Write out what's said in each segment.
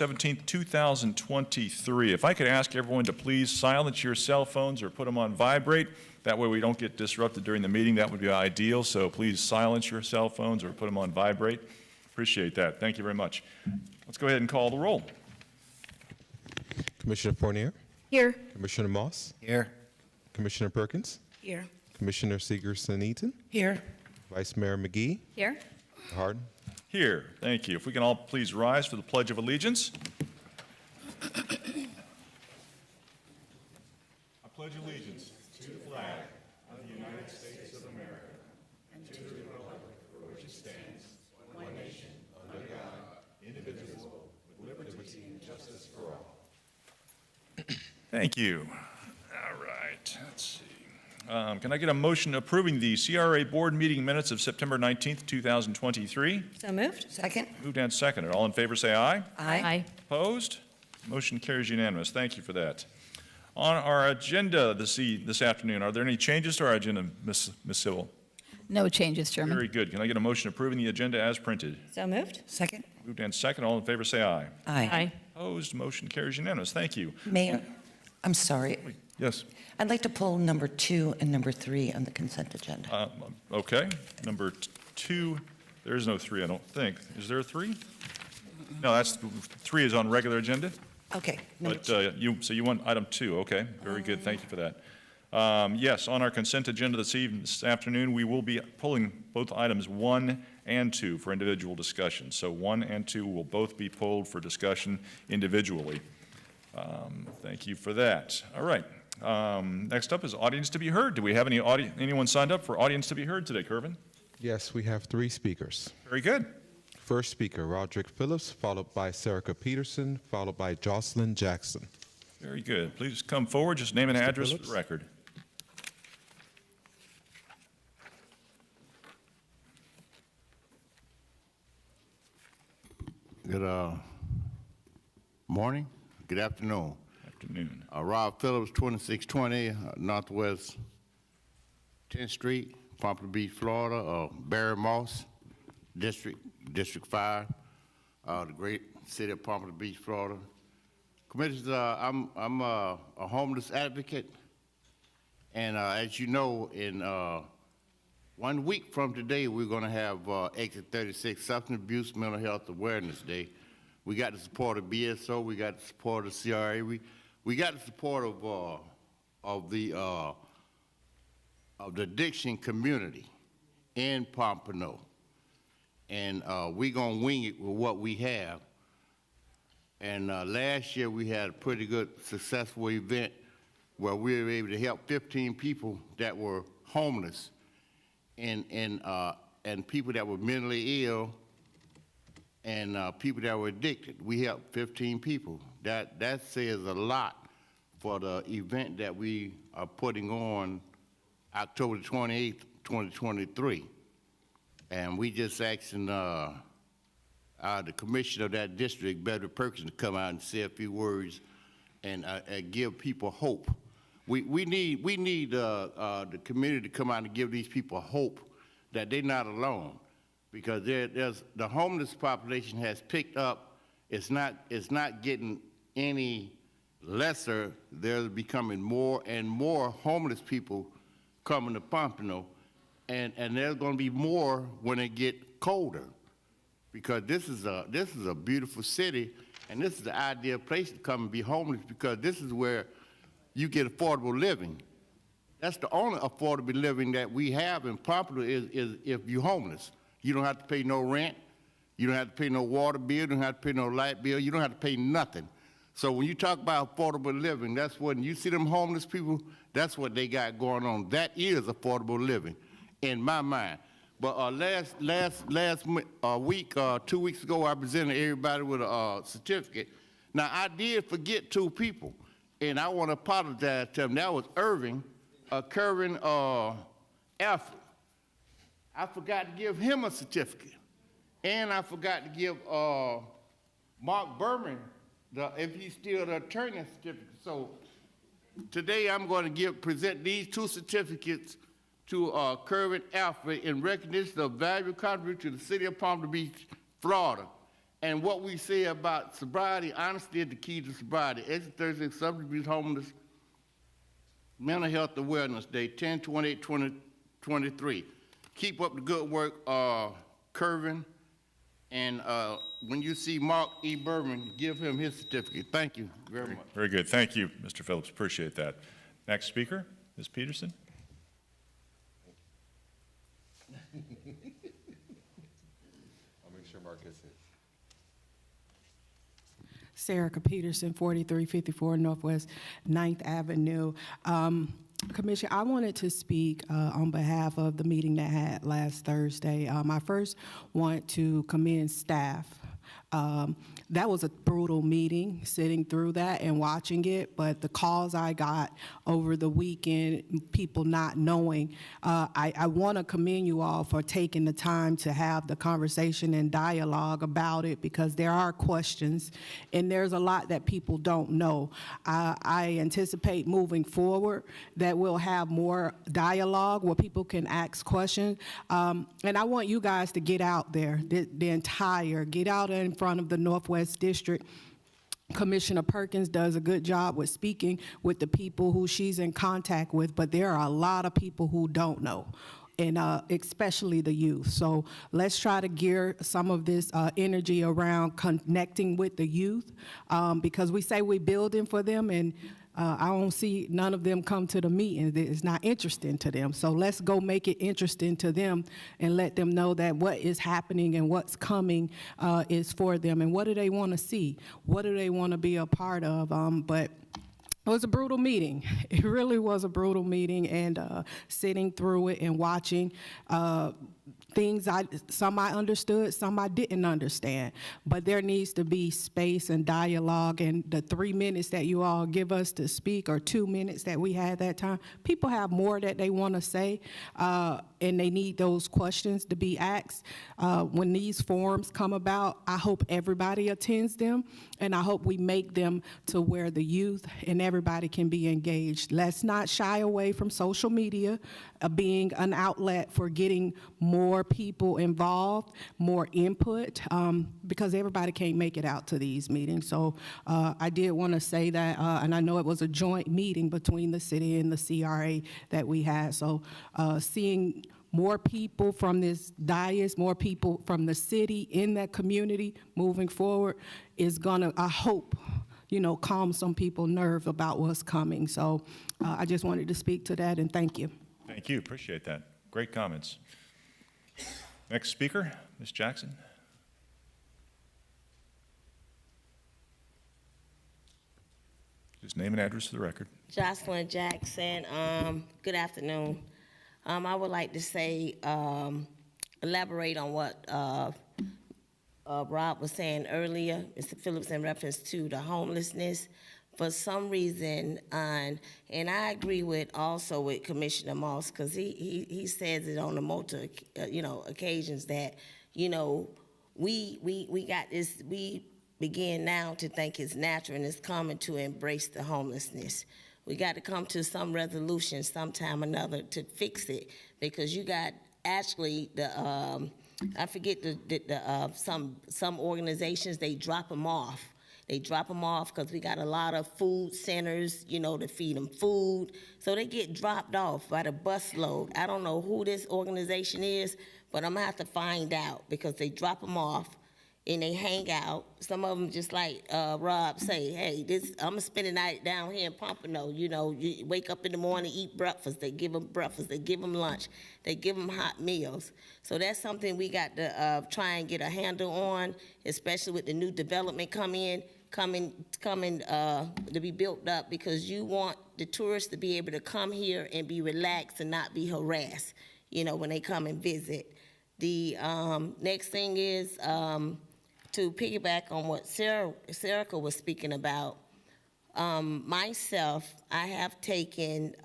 17th, 2023. If I could ask everyone to please silence your cell phones or put them on vibrate. That way we don't get disrupted during the meeting. That would be ideal. So please silence your cell phones or put them on vibrate. Appreciate that. Thank you very much. Let's go ahead and call the roll. Commissioner Fournier. Here. Commissioner Moss. Here. Commissioner Perkins. Here. Commissioner Segerson-Eaton. Here. Vice Mayor McGee. Here. Harden. Here. Thank you. If we can all please rise for the Pledge of Allegiance. I pledge allegiance to the flag of the United States of America and to the republic for which it stands, one nation, under God, indivisible, with liberty and justice for all. Thank you. All right. Let's see. Can I get a motion approving the CRA board meeting minutes of September 19th, 2023? So moved. Second. Moved and seconded. All in favor say aye. Aye. Opposed? Motion carries unanimous. Thank you for that. On our agenda this afternoon, are there any changes to our agenda, Ms. Sewell? No changes, Chairman. Very good. Can I get a motion approving the agenda as printed? So moved. Second. Moved and seconded. All in favor say aye. Aye. Opposed? Motion carries unanimous. Thank you. Mayor, I'm sorry. Yes. I'd like to pull number 2 and number 3 on the consent agenda. Okay. Number 2, there is no 3, I don't think. Is there a 3? No, that's 3 is on regular agenda. Okay. Number But so you want item 2, okay, very good, thank you for that. Yes, on our consent agenda this afternoon, we will be pulling both items 1 and 2 for individual discussion. So 1 and 2 will both be pulled for discussion individually. Thank you for that. All right, next up is audience to be heard. Do we have anyone signed up for audience to be heard today, Kervin? Yes, we have 3 speakers. Very good. First speaker, Roderick Phillips, followed by Serica Peterson, followed by Jocelyn Jackson. Very good. Please come forward, just name and Mr. address Phillips? for the record. Good morning, good afternoon. Afternoon. Rob Phillips, 2620 Northwest 10th Street, Pompano Beach, Florida, Barry Moss District 5, the great city of Pompano Beach, Florida. Commissioners, I'm a homeless advocate, and as you know, in 1 week from today, we're going to have Exit 36, Substance Abuse Mental Health Awareness Day. We got the support of BSO, we got the support of CRA, we got the support of the addiction community in Pompano, and we're gonna wing it with what we have. And last year we had a pretty good, successful event where we were able to help 15 people that were homeless and people that were mentally ill and people that were addicted. We helped 15 people. That says a lot for the event that we are putting on October 28th, 2023. And we just asking the commissioner of that district, Beverly Perkins, to come out and say a few words and give people hope. We need the community to come out and give these people hope that they're not alone, because the homeless population has picked up. It's not getting any lesser. There's becoming more and more homeless people coming to Pompano, and there's going to be more when it get colder, because this is a beautiful city, and this is the ideal place to come and be homeless, because this is where you get affordable living. That's the only affordable living that we have in Pompano is if you're homeless. You don't have to pay no rent. You don't have to pay no water bill. You don't have to pay no light bill. You don't have to pay nothing. So when you talk about affordable living, that's when you see them homeless people, that's what they got going on. That is affordable living in my mind. But last week, 2 weeks ago, I presented everybody with a certificate. Now, I did forget 2 people, and I want to apologize to them. That was Irving, Kervin Alfred. I forgot to give him a certificate. And I forgot to give Mark Berman, if he's still the attorney, a certificate. So today I'm going to present these 2 certificates to Kervin Alfred in recognition of valuable contribution to the city of Pompano Beach, Florida. And what we say about sobriety, honesty is the key to sobriety. Exit Thursday, substance abuse, homeless, Mental Health Awareness Day, 10/28/2023. Keep up the good work, Kervin. And when you see Mark E. Berman, give him his certificate. Thank you very much. Very good. Thank you, Mr. Phillips. Appreciate that. Next speaker, Ms. Peterson. I'll make sure Mark gets it. Sarah Peterson, 4354 Northwest 9th Avenue. Commissioner, I wanted to speak on behalf of the meeting that had last Thursday. I first want to commend staff. That was a brutal meeting, sitting through that and watching it, but the calls I got over the weekend, people not knowing, I want to commend you all for taking the time to have the conversation and dialogue about it, because there are questions and there's a lot that people don't know. I anticipate moving forward that we'll have more dialogue where people can ask questions. And I want you guys to get out there, get out in front of the Northwest District. Commissioner Perkins does a good job with speaking with the people who she's in contact with, but there are a lot of people who don't know, and especially the youth. So let's try to gear some of this energy around connecting with the youth, because we say we're building for them, and I don't see none of them come to the meeting. It's not interesting to them. So let's go make it interesting to them and let them know that what is happening and what's coming is for them. And what do they want to see? What do they want to be a part of? But it was a brutal meeting. It really was a brutal meeting, and sitting through it and watching things, some I understood, some I didn't understand. But there needs to be space and dialogue, and the 3 minutes that you all give us to speak, or 2 minutes that we had that time, people have more that they want to say, and they need those questions to be asked. When these forums come about, I hope everybody attends them, and I hope we make them to where the youth and everybody can be engaged. Let's not shy away from social media being an outlet for getting more people involved, more input, because everybody can't make it out to these meetings. So I did want to say that, and I know it was a joint meeting between the city and the CRA that we had. So seeing more people from this dais, more people from the city in that community moving forward is gonna, I hope, calm some people's nerve about what's coming. So I just wanted to speak to that, and thank you. Thank you. Appreciate that. Great comments. Next speaker, Ms. Jackson. Just name and address for the record. Jocelyn Jackson. Good afternoon. I would like to say, elaborate on what Rob was saying earlier, Mr. Phillips, in reference to the homelessness. For some reason, and I agree with Commissioner Moss, because he says it on the multiple occasions that we got this. We begin now to think it's natural and it's common to embrace the homelessness. We got to come to some resolution sometime or another to fix it, because you got actually the I forget some organizations, they drop them off. They drop them off because we got a lot of food centers, to feed them food. So they get dropped off by the busload. I don't know who this organization is, but I'm gonna have to find out, because they drop them off and they hang out. Some of them, just like Rob say, hey, I'm gonna spend the night down here in Pompano. You wake up in the morning, eat breakfast. They give them breakfast. They give them lunch. They give them hot meals. So that's something we got to try and get a handle on, especially with the new development coming to be built up, because you want the tourists to be able to come here and be relaxed and not be harassed, when they come and visit. The next thing is to piggyback on what Sarah was speaking about. Myself, I have taken,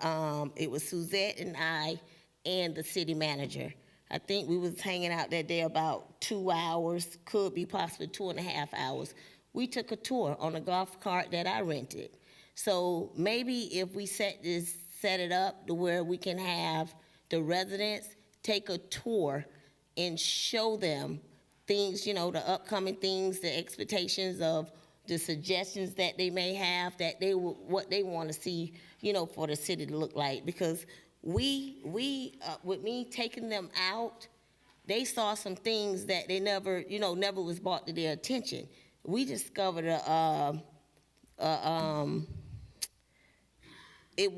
it was Suzette and I and the city manager. I think we was hanging out that day about 2 hours, could be possibly 2.5 hours. We took a tour on a golf cart that I rented. So maybe if we set it up to where we can have the residents take a tour and show them things, the upcoming things, the expectations of the suggestions that they may have, that what they want to see, for the city to look like. Because we with me taking them out, they saw some things that they never was brought to their attention. We discovered they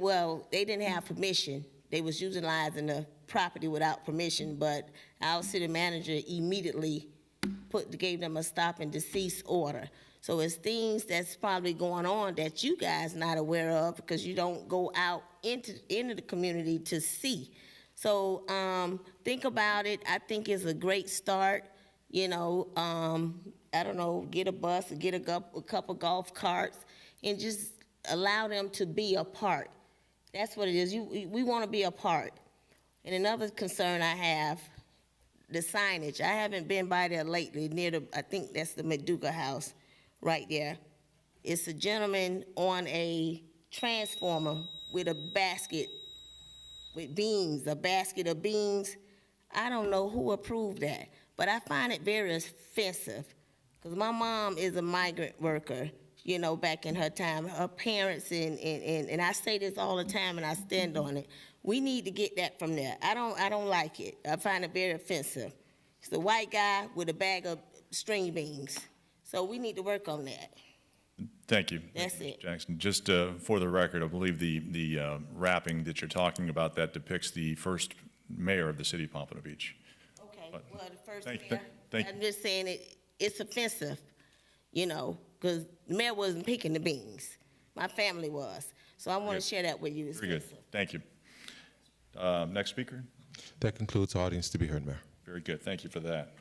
didn't have permission. They was utilizing the property without permission, but our city manager immediately gave them a stop and desist order. So it's things that's probably going on that you guys not aware of because you don't go out into the community to see. So think about it. I think it's a great start. I don't know, get a bus or get a couple golf carts and just allow them to be a part. That's what it is. We want to be a part. And another concern I have, the signage. I haven't been by there lately near I think that's the Meduga house right there. It's a gentleman on a transformer with a basket with beans, a basket of beans. I don't know who approved that, but I find it very offensive because my mom is a migrant worker, back in her time, her parents, and I say this all the time and I stand on it. We need to get that from there. I don't like it. I find it very offensive. It's the white guy with a bag of string beans. So we need to work on that. Thank you. That's it. Jackson. Just for the record, I believe the wrapping that you're talking about, that depicts the first mayor of the city of Pompano Beach. Okay, well, the first Thank- mayor, thank- I'm just saying it's offensive, because the mayor wasn't picking the beans. My family was. So I want to share that with you. It's Very good. offensive. Thank you. Next speaker. That concludes audience to be heard, Mayor. Very good. Thank you for that.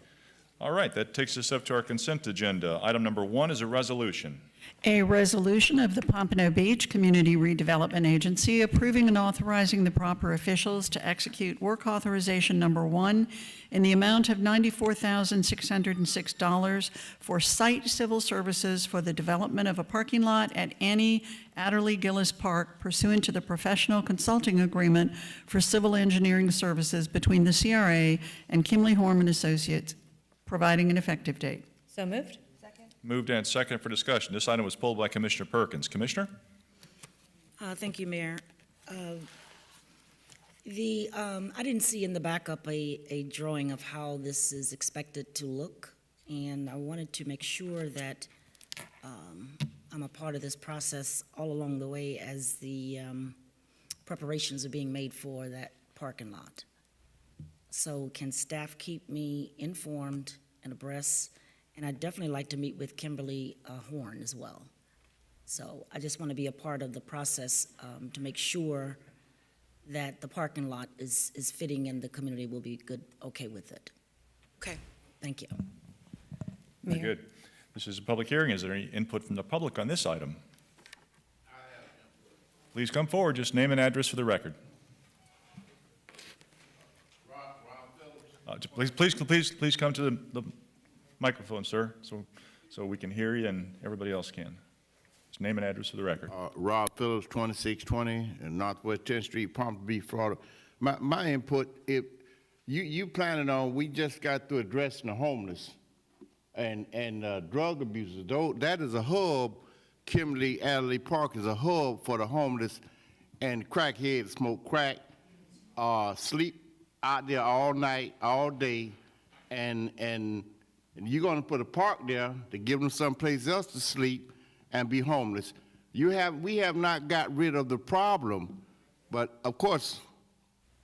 All right, that takes us up to our consent agenda. Item number 1 is a resolution. A resolution of the Pompano Beach Community Redevelopment Agency approving and authorizing the proper officials to execute work authorization number 1 in the amount of $94,606 for site civil services for the development of a parking lot at Annie Adderley Gillis Park pursuant to the professional consulting agreement for civil engineering services between the CRA and Kimley Horman Associates, providing an effective date. So moved? Moved and second for discussion. This item was pulled by Commissioner Perkins. Commissioner? Thank you, Mayor. I didn't see in the backup a drawing of how this is expected to look, and I wanted to make sure that I'm a part of this process all along the way as the preparations are being made for that parking lot. So can staff keep me informed and abreast? And I'd definitely like to meet with Kimberly Horn as well. So I just want to be a part of the process to make sure that the parking lot is fitting and the community will be okay with it. Okay, thank you. Very good. This is a public hearing. Is there any input from the public on this item? Please come forward. Just name and address for the record. Please come to the microphone, sir, so we can hear you and everybody else can. Just name and address for the record. Rob Phillips, 2620 Northwest 10th Street, Pompano Beach, Florida. My input, if you planning on, we just got through addressing the homeless and drug abusers. Though that is a hub. Kimberly Adderley Park is a hub for the homeless and crackheads smoke crack, sleep out there all night, all day, and you're going to put a park there to give them someplace else to sleep and be homeless. We have not got rid of the problem, but of course,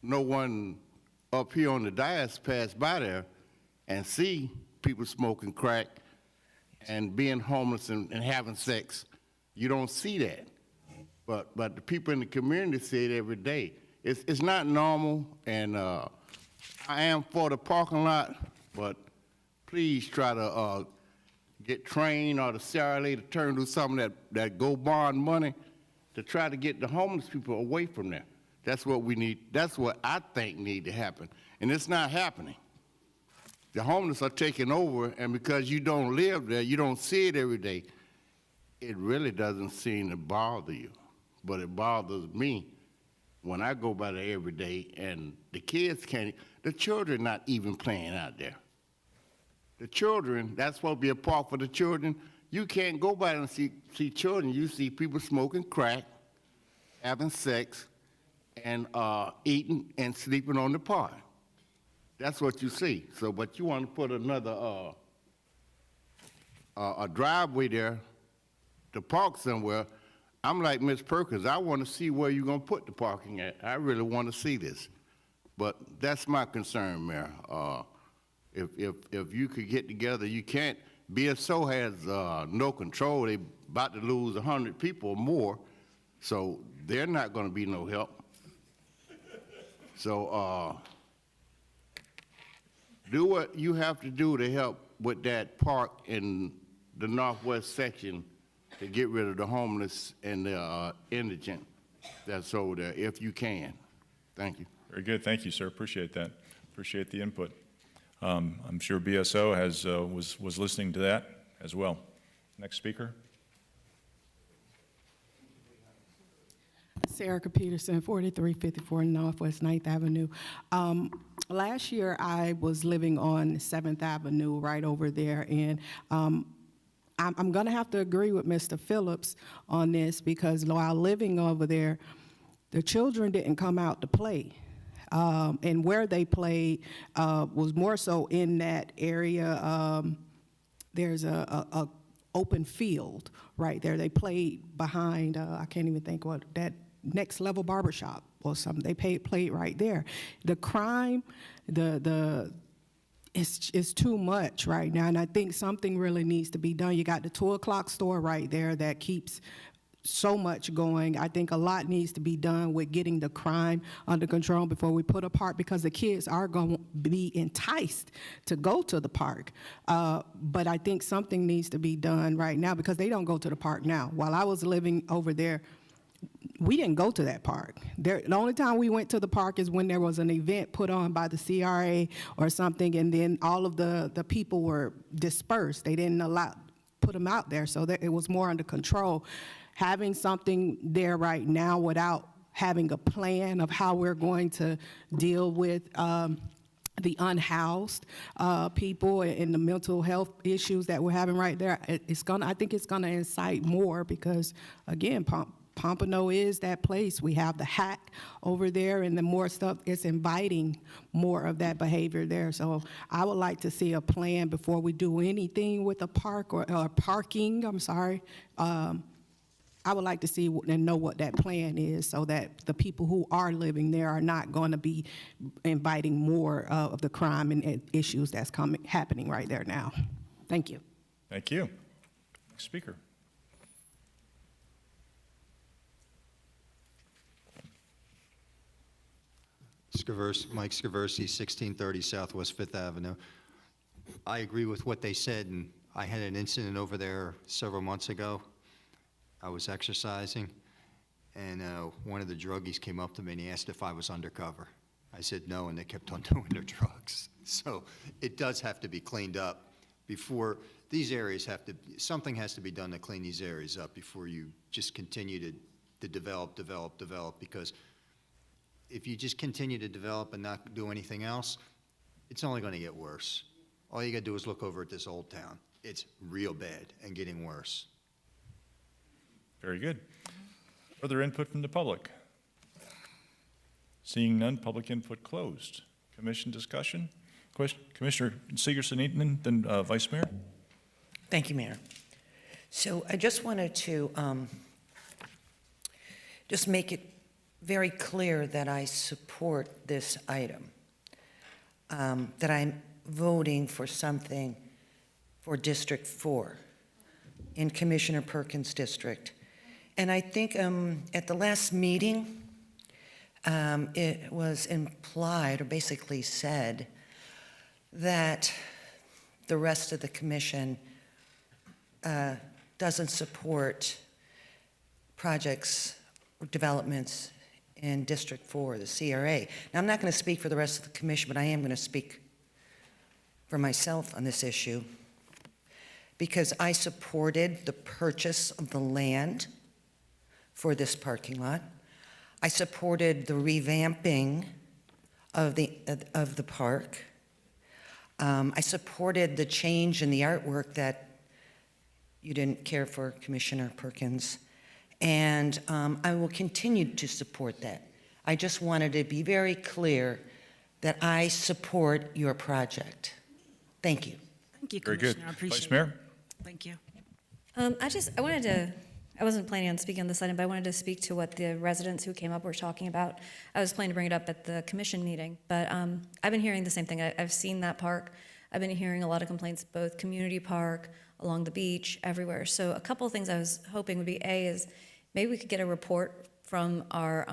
no one up here on the dais passed by there and see people smoking crack and being homeless and having sex. You don't see that, but the people in the community see it every day. It's not normal, and I am for the parking lot, but please try to get trained or the CRA to turn to some of that go bond money to try to get the homeless people away from there. That's what we need. That's what I think need to happen, and it's not happening. The homeless are taking over, and because you don't live there, you don't see it every day. It really doesn't seem to bother you, but it bothers me when I go by there every day and the kids can't, the children not even playing out there. The children, that's supposed to be a park for the children. You can't go by and see children. You see people smoking crack, having sex, and eating and sleeping on the park. That's what you see. So, but you want to put another a driveway there to park somewhere. I'm like Ms. Perkins. I want to see where you're going to put the parking at. I really want to see this. But that's my concern, Mayor. If you could get together, you can't. BSO has no control. They're about to lose 100 people or more, so they're not going to be no help. So do what you have to do to help with that park in the northwest section to get rid of the homeless and the indigent that's over there, if you can. Thank you. Very good. Thank you, sir. Appreciate that. Appreciate the input. I'm sure BSO has was listening to that as well. Next speaker. Erica Peterson, 4354 Northwest 9th Avenue. Last year, I was living on 7th Avenue right over there, and I'm going to have to agree with Mr. Phillips on this because while living over there, the children didn't come out to play. And where they played was more so in that area. There's a open field right there. They played behind, I can't even think what, that Next Level Barbershop or something. They played right there. The crime, it's too much right now, and I think something really needs to be done. You got the 2 o'clock store right there that keeps so much going. I think a lot needs to be done with getting the crime under control before we put a park, because the kids are going to be enticed to go to the park. But I think something needs to be done right now because they don't go to the park now. While I was living over there, we didn't go to that park. The only time we went to the park is when there was an event put on by the CRA or something, and then all of the people were dispersed. They didn't put them out there, so that it was more under control. Having something there right now without having a plan of how we're going to deal with the unhoused people and the mental health issues that we're having right there, I think it's gonna incite more because, again, Pompano is that place. We have the hack over there, and the more stuff, it's inviting more of that behavior there. So I would like to see a plan before we do anything with the park or parking, I'm sorry. I would like to see and know what that plan is so that the people who are living there are not going to be inviting more of the crime and issues that's happening right there now. Thank you. Thank you. Next speaker. Mike Scaversi, 1630 Southwest 5th Avenue. I agree with what they said, and I had an incident over there several months ago. I was exercising, and one of the druggies came up to me and he asked if I was undercover. I said no, and they kept on doing their drugs. So it does have to be cleaned up before these areas something has to be done to clean these areas up before you just continue to develop, because if you just continue to develop and not do anything else, it's only going to get worse. All you got to do is look over at this old town. It's real bad and getting worse. Very good. Further input from the public? Seeing none, public input closed. Commission discussion? Commissioner Segerson-Eaton, then Vice Mayor. Thank you, Mayor. So I just wanted to just make it very clear that I support this item, that I'm voting for something for District 4 in Commissioner Perkins' district. And I think at the last meeting, it was implied or basically said that the rest of the commission doesn't support projects or developments in District 4, the CRA. Now, I'm not going to speak for the rest of the commission, but I am going to speak for myself on this issue because I supported the purchase of the land for this parking lot. I supported the revamping of the park. I supported the change in the artwork that you didn't care for, Commissioner Perkins, and I will continue to support that. I just wanted to be very clear that I support your project. Thank you. Thank you, Very good. Commissioner. I appreciate Vice it. Mayor? Thank you. I wasn't planning on speaking on this item, but I wanted to speak to what the residents who came up were talking about. I was planning to bring it up at the commission meeting, but I've been hearing the same thing. I've seen that park. I've been hearing a lot of complaints, both community park, along the beach, everywhere. So a couple of things I was hoping would be, A, is maybe we could get a report from our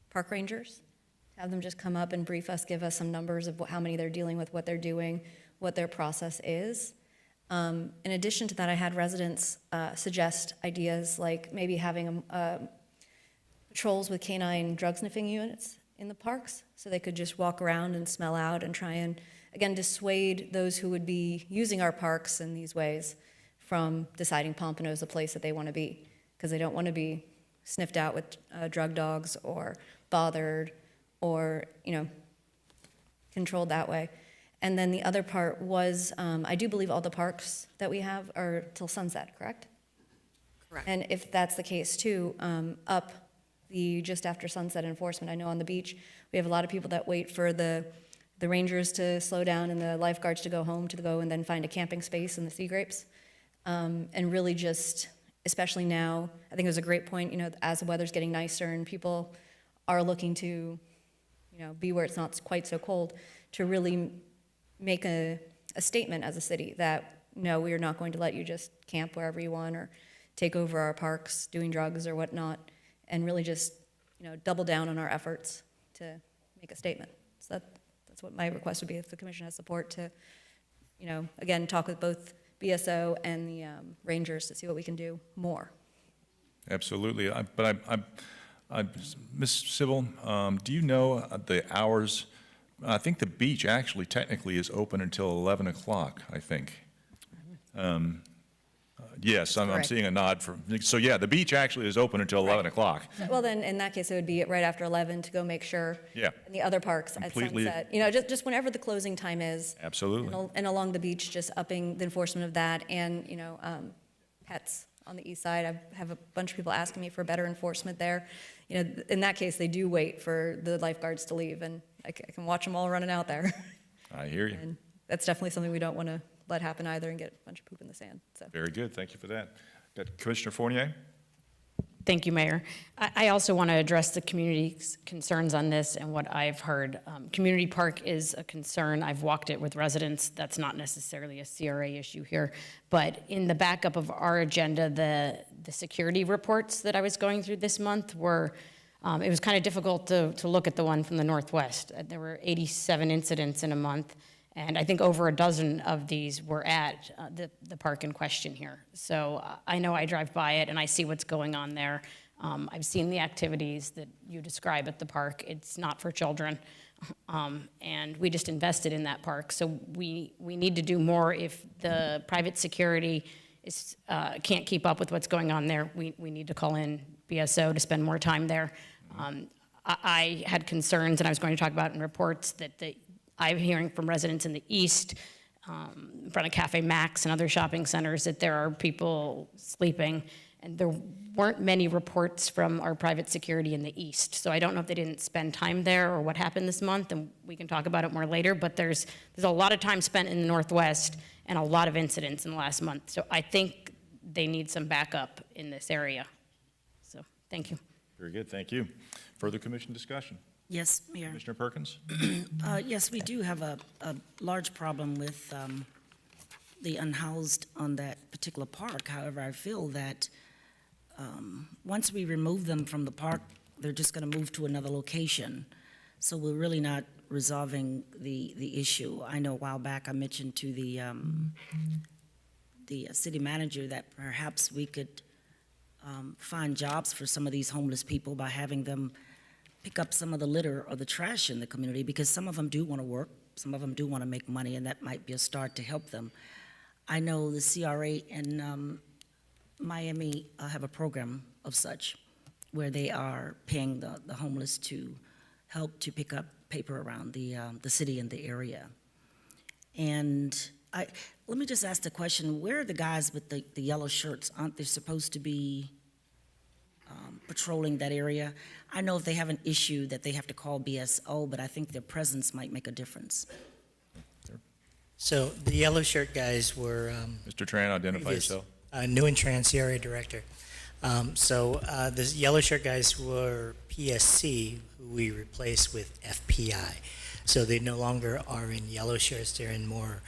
park rangers, have them just come up and brief us, give us some numbers of how many they're dealing with, what they're doing, what their process is. In addition to that, I had residents suggest ideas like maybe having patrols with canine drug sniffing units in the parks, so they could just walk around and smell out and try and, again, dissuade those who would be using our parks in these ways from deciding Pompano is a place that they want to be, because they don't want to be sniffed out with drug dogs or bothered or, controlled that way. And then the other part was, I do believe all the parks that we have are till sunset, correct? Correct. And if that's the case too, up the just after sunset enforcement, I know on the beach, we have a lot of people that wait for the rangers to slow down and the lifeguards to go home to go and then find a camping space in the Sea Grapes. And really just, especially now, I think it was a great point, as the weather's getting nicer and people are looking to, be where it's not quite so cold, to really make a statement as a city that, no, we are not going to let you just camp wherever you want or take over our parks doing drugs or whatnot, and really just, double down on our efforts to make a statement. So that's what my request would be, if the commission has support to, again, talk with both BSO and the rangers to see what we can do more. Absolutely. Ms. Sybil, do you know the hours? I think the beach actually technically is open until 11 o'clock, I think. Yes, I'm correct. seeing a nod from, so yeah, the beach actually is open until 11 o'clock. Well, then, in that case, it would be right after 11 to go make sure. Yeah. And the other parks Completely. at sunset, just whenever the closing time is. Absolutely. And along the beach, just upping the enforcement of that, and, pets on the east side. I have a bunch of people asking me for better enforcement there. In that case, they do wait for the lifeguards to leave, and I can watch them all running out there. I hear you. And that's definitely something we don't want to let happen either, and get a bunch of poop in the sand, so. Very good. Thank you for that. Got Commissioner Fournier? Thank you, Mayor. I also want to address the community's concerns on this and what I've heard. Community park is a concern. I've walked it with residents. That's not necessarily a CRA issue here. But in the backup of our agenda, the security reports that I was going through this month were, it was kind of difficult to look at the one from the Northwest. There were 87 incidents in a month. And I think over a dozen of these were at the park in question here. So I know I drive by it and I see what's going on there. I've seen the activities that you describe at the park. It's not for children. And we just invested in that park. So we need to do more. If the private security can't keep up with what's going on there, we need to call in BSO to spend more time there. I had concerns, and I was going to talk about in reports, that I'm hearing from residents in the east, in front of Cafe Max and other shopping centers, that there are people sleeping, and there weren't many reports from our private security in the east. So I don't know if they didn't spend time there or what happened this month, and we can talk about it more later, but there's a lot of time spent in the Northwest and a lot of incidents in the last month. So I think they need some backup in this area. So thank you. Very good. Thank you. Further commission discussion? Yes, Mayor. Commissioner Perkins? Yes, we do have a large problem with the unhoused on that particular park. However, I feel that once we remove them from the park, they're just going to move to another location. So we're really not resolving the issue. I know a while back I mentioned to the city manager that perhaps we could find jobs for some of these homeless people by having them pick up some of the litter or the trash in the community, because some of them do want to work, some of them do want to make money, and that might be a start to help them. I know the CRA in Miami have a program of such, where they are paying the homeless to help to pick up paper around the city and the area. And let me just ask the question, where are the guys with the yellow shirts? Aren't they supposed to be patrolling that area? I know if they have an issue that they have to call BSO, but I think their presence might make a difference. So the yellow shirt guys were Mr. Tran, identify previous- yourself. New and Trans CRA director. The yellow shirt guys were PSC, who we replaced with FPI. So they no longer are in yellow shirts, they're in more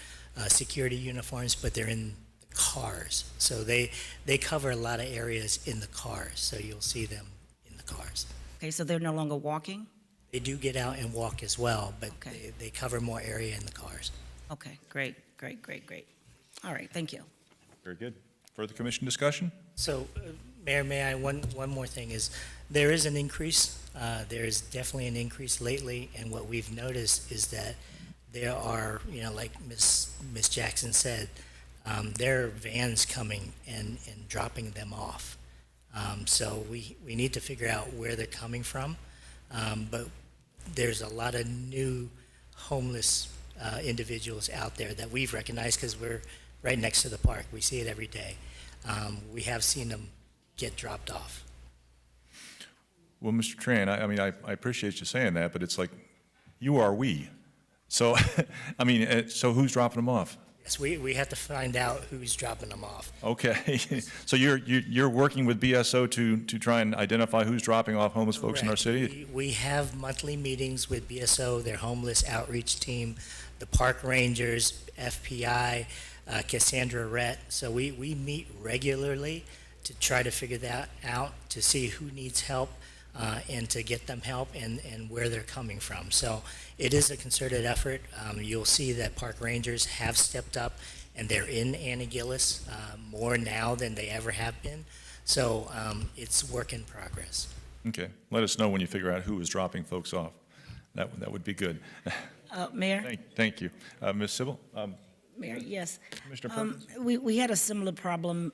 security uniforms, but they're in the cars. So they cover a lot of areas in the cars, so you'll see them in the cars. Okay, so they're no longer walking? They do get out and walk as well, but Okay. they cover more area in the cars. Okay, great. All right, thank you. Very good. Further commission discussion? So, Mayor, may I, one more thing is, there is an increase. There is definitely an increase lately, and what we've noticed is that there are, like Ms. Jackson said, there are vans coming and dropping them off. So we need to figure out where they're coming from. But there's a lot of new homeless individuals out there that we've recognized because we're right next to the park. We see it every day. We have seen them get dropped off. Well, Mr. Tran, I appreciate you saying that, but it's like, you are we. So, so who's dropping them off? Yes, we have to find out who's dropping them off. Okay, so you're working with BSO to try and identify who's dropping off homeless folks in our Correct. city? We have monthly meetings with BSO, their homeless outreach team, the park rangers, FPI, Cassandra Rett. So we meet regularly to try to figure that out, to see who needs help, and to get them help and where they're coming from. So it is a concerted effort. You'll see that park rangers have stepped up, and they're in Annie Gillis more now than they ever have been. So it's work in progress. Okay, let us know when you figure out who is dropping folks off. That would be good. Mayor? Thank you. Ms. Sybil? Mayor, yes. Commissioner Perkins? We had a similar problem,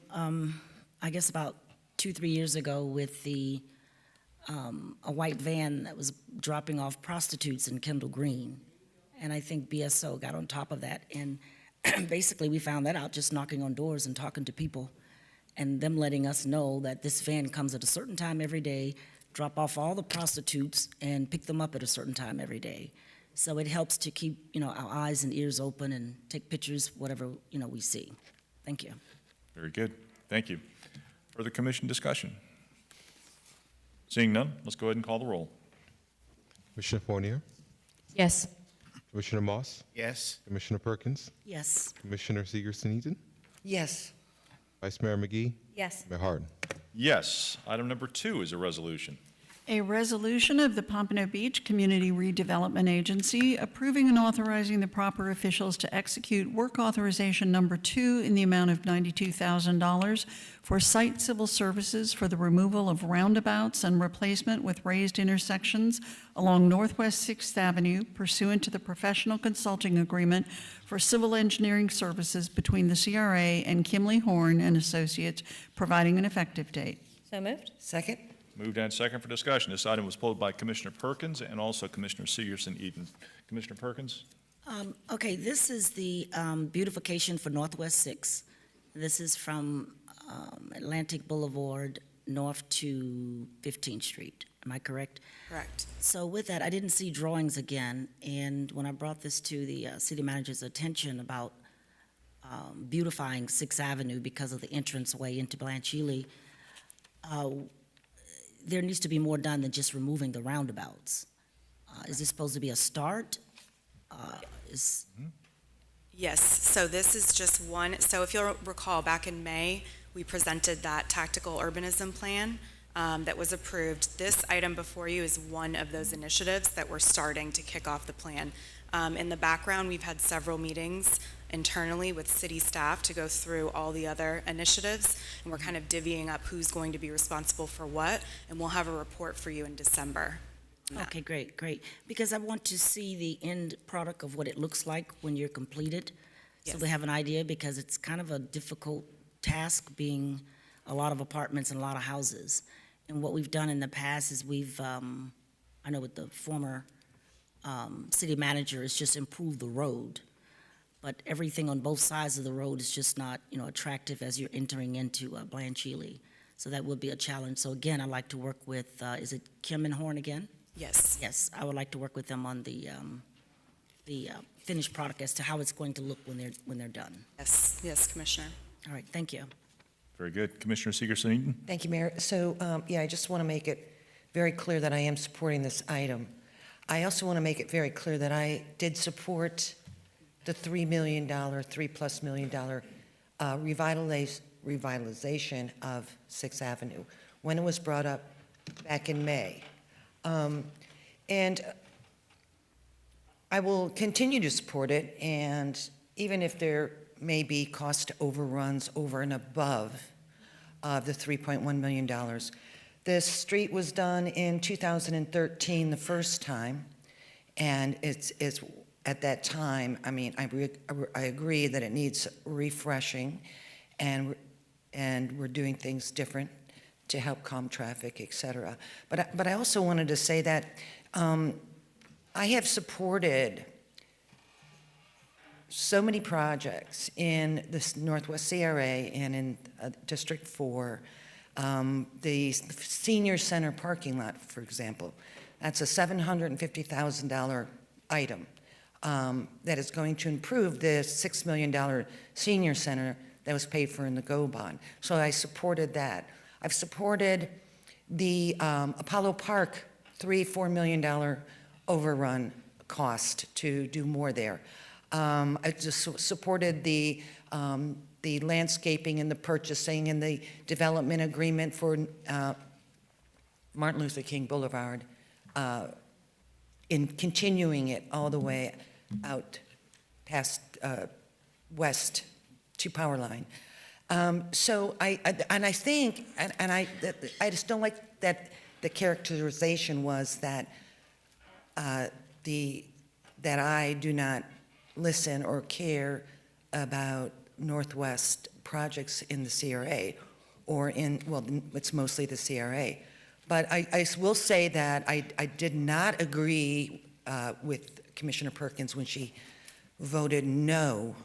I guess about 2-3 years ago with a white van that was dropping off prostitutes in Kendall Green. And I think BSO got on top of that. And basically, we found that out just knocking on doors and talking to people and them letting us know that this van comes at a certain time every day, drop off all the prostitutes and pick them up at a certain time every day. So it helps to keep, our eyes and ears open and take pictures, whatever, we see. Thank you. Very good. Thank you. Further commission discussion? Seeing none, let's go ahead and call the roll. Commissioner Fournier, Yes. Commissioner Moss, Yes. Commissioner Perkins, Yes. Commissioner Seegerson-Eaton, Yes. Vice Mayor McGee, Yes. Mayor Harden. Yes. Item number 2 is a resolution. A resolution of the Pompano Beach Community Redevelopment Agency approving and authorizing the proper officials to execute work authorization number 2 in the amount of $92,000 for site civil services for the removal of roundabouts and replacement with raised intersections along Northwest 6th Avenue pursuant to the professional consulting agreement for civil engineering services between the CRA and Kimley Horn and Associates, providing an effective date. So moved? Second? Moved and second for discussion. This item was pulled by Commissioner Perkins and also Commissioner Seegerson-Eaton. Commissioner Perkins? Okay, this is the beautification for Northwest 6. This is from Atlantic Boulevard north to 15th Street. Am I correct? Correct. So with that, I didn't see drawings again, and when I brought this to the city manager's attention about beautifying 6th Avenue because of the entranceway into Blanche Ely, there needs to be more done than just removing the roundabouts. Is this supposed to be a start? Yes, so this is just one. So if you'll recall, back in May, we presented that tactical urbanism plan that was approved. This item before you is one of those initiatives that we're starting to kick off the plan. In the background, we've had several meetings internally with city staff to go through all the other initiatives, and we're kind of divvying up who's going to be responsible for what, and we'll have a report for you in December. Okay, great. Because I want to see the end product of what it looks like when you're completed, so Yes. we have an idea, because it's kind of a difficult task being a lot of apartments and a lot of houses. And what we've done in the past is I know with the former city manager, is just improve the road. but everything on both sides of the road is just not, attractive as you're entering into Blanchile. So that would be a challenge. So again, I'd like to work with, is it Kim and Horn again? Yes. Yes, I would like to work with them on the finished product as to how it's going to look when they're done. Yes, Commissioner. All right, thank you. Very good. Commissioner Seegerson-Eaton? Thank you, Mayor. So, I just want to make it very clear that I am supporting this item. I also want to make it very clear that I did support the $3 million, $3+ million revitalization of 6th Avenue when it was brought up back in May. And I will continue to support it, and even if there may be cost overruns over and above the $3.1 million. This street was done in 2013 the first time, and it's at that time, I mean, I agree that it needs refreshing, and we're doing things different to help calm traffic, et cetera. But I also wanted to say that I have supported so many projects in this Northwest CRA and in District 4. The senior center parking lot, for example, that's a $750,000 item that is going to improve the $6 million senior center that was paid for in the GO bond. So I supported that. I've supported the Apollo Park $4 million overrun cost to do more there. I just supported the landscaping and the purchasing and the development agreement for Martin Luther King Boulevard, in continuing it all the way out past west to Power Line. So I think, and I just don't like that the characterization was that that I do not listen or care about Northwest projects in the CRA, or it's mostly the CRA. But I will say that I did not agree with Commissioner Perkins when she voted no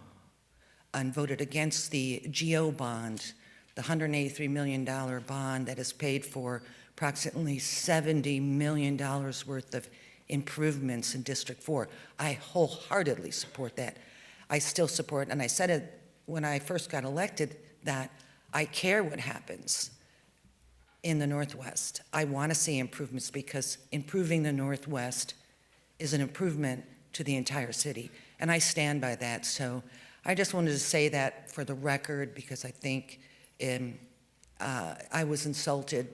and voted against the GO bond, the $183 million bond that is paid for approximately $70 million worth of improvements in District 4. I wholeheartedly support that. I still support, and I said it when I first got elected, that I care what happens in the Northwest. I want to see improvements because improving the Northwest is an improvement to the entire city, and I stand by that. So I just wanted to say that for the record because I think I was insulted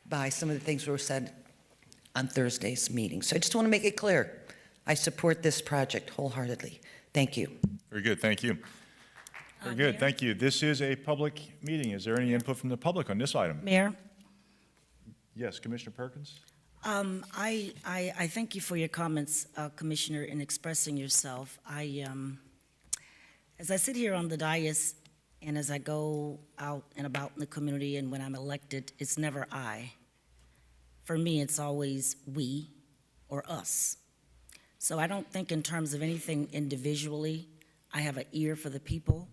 by some of the things that were said on Thursday's meeting. So I just want to make it clear, I support this project wholeheartedly. Thank you. Very good, thank you. Very good, thank you. This is a public meeting. Is there any input from the public on this item? Mayor? Yes, Commissioner Perkins? I thank you for your comments, Commissioner, in expressing yourself. As I sit here on the dais and as I go out and about in the community and when I'm elected, it's never I. For me, it's always we or us. So I don't think in terms of anything individually. I have an ear for the people.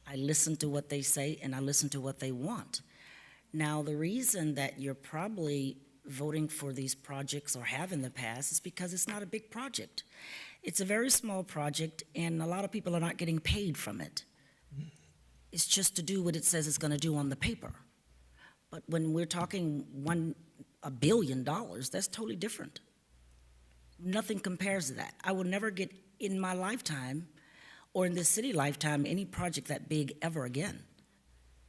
I listen to what they say and I listen to what they want. Now, the reason that you're probably voting for these projects or have in the past is because it's not a big project. It's a very small project and a lot of people are not getting paid from it. It's just to do what it says it's going to do on the paper. But when we're talking $1 billion, that's totally different. Nothing compares to that. I will never get in my lifetime or in this city lifetime any project that big ever again.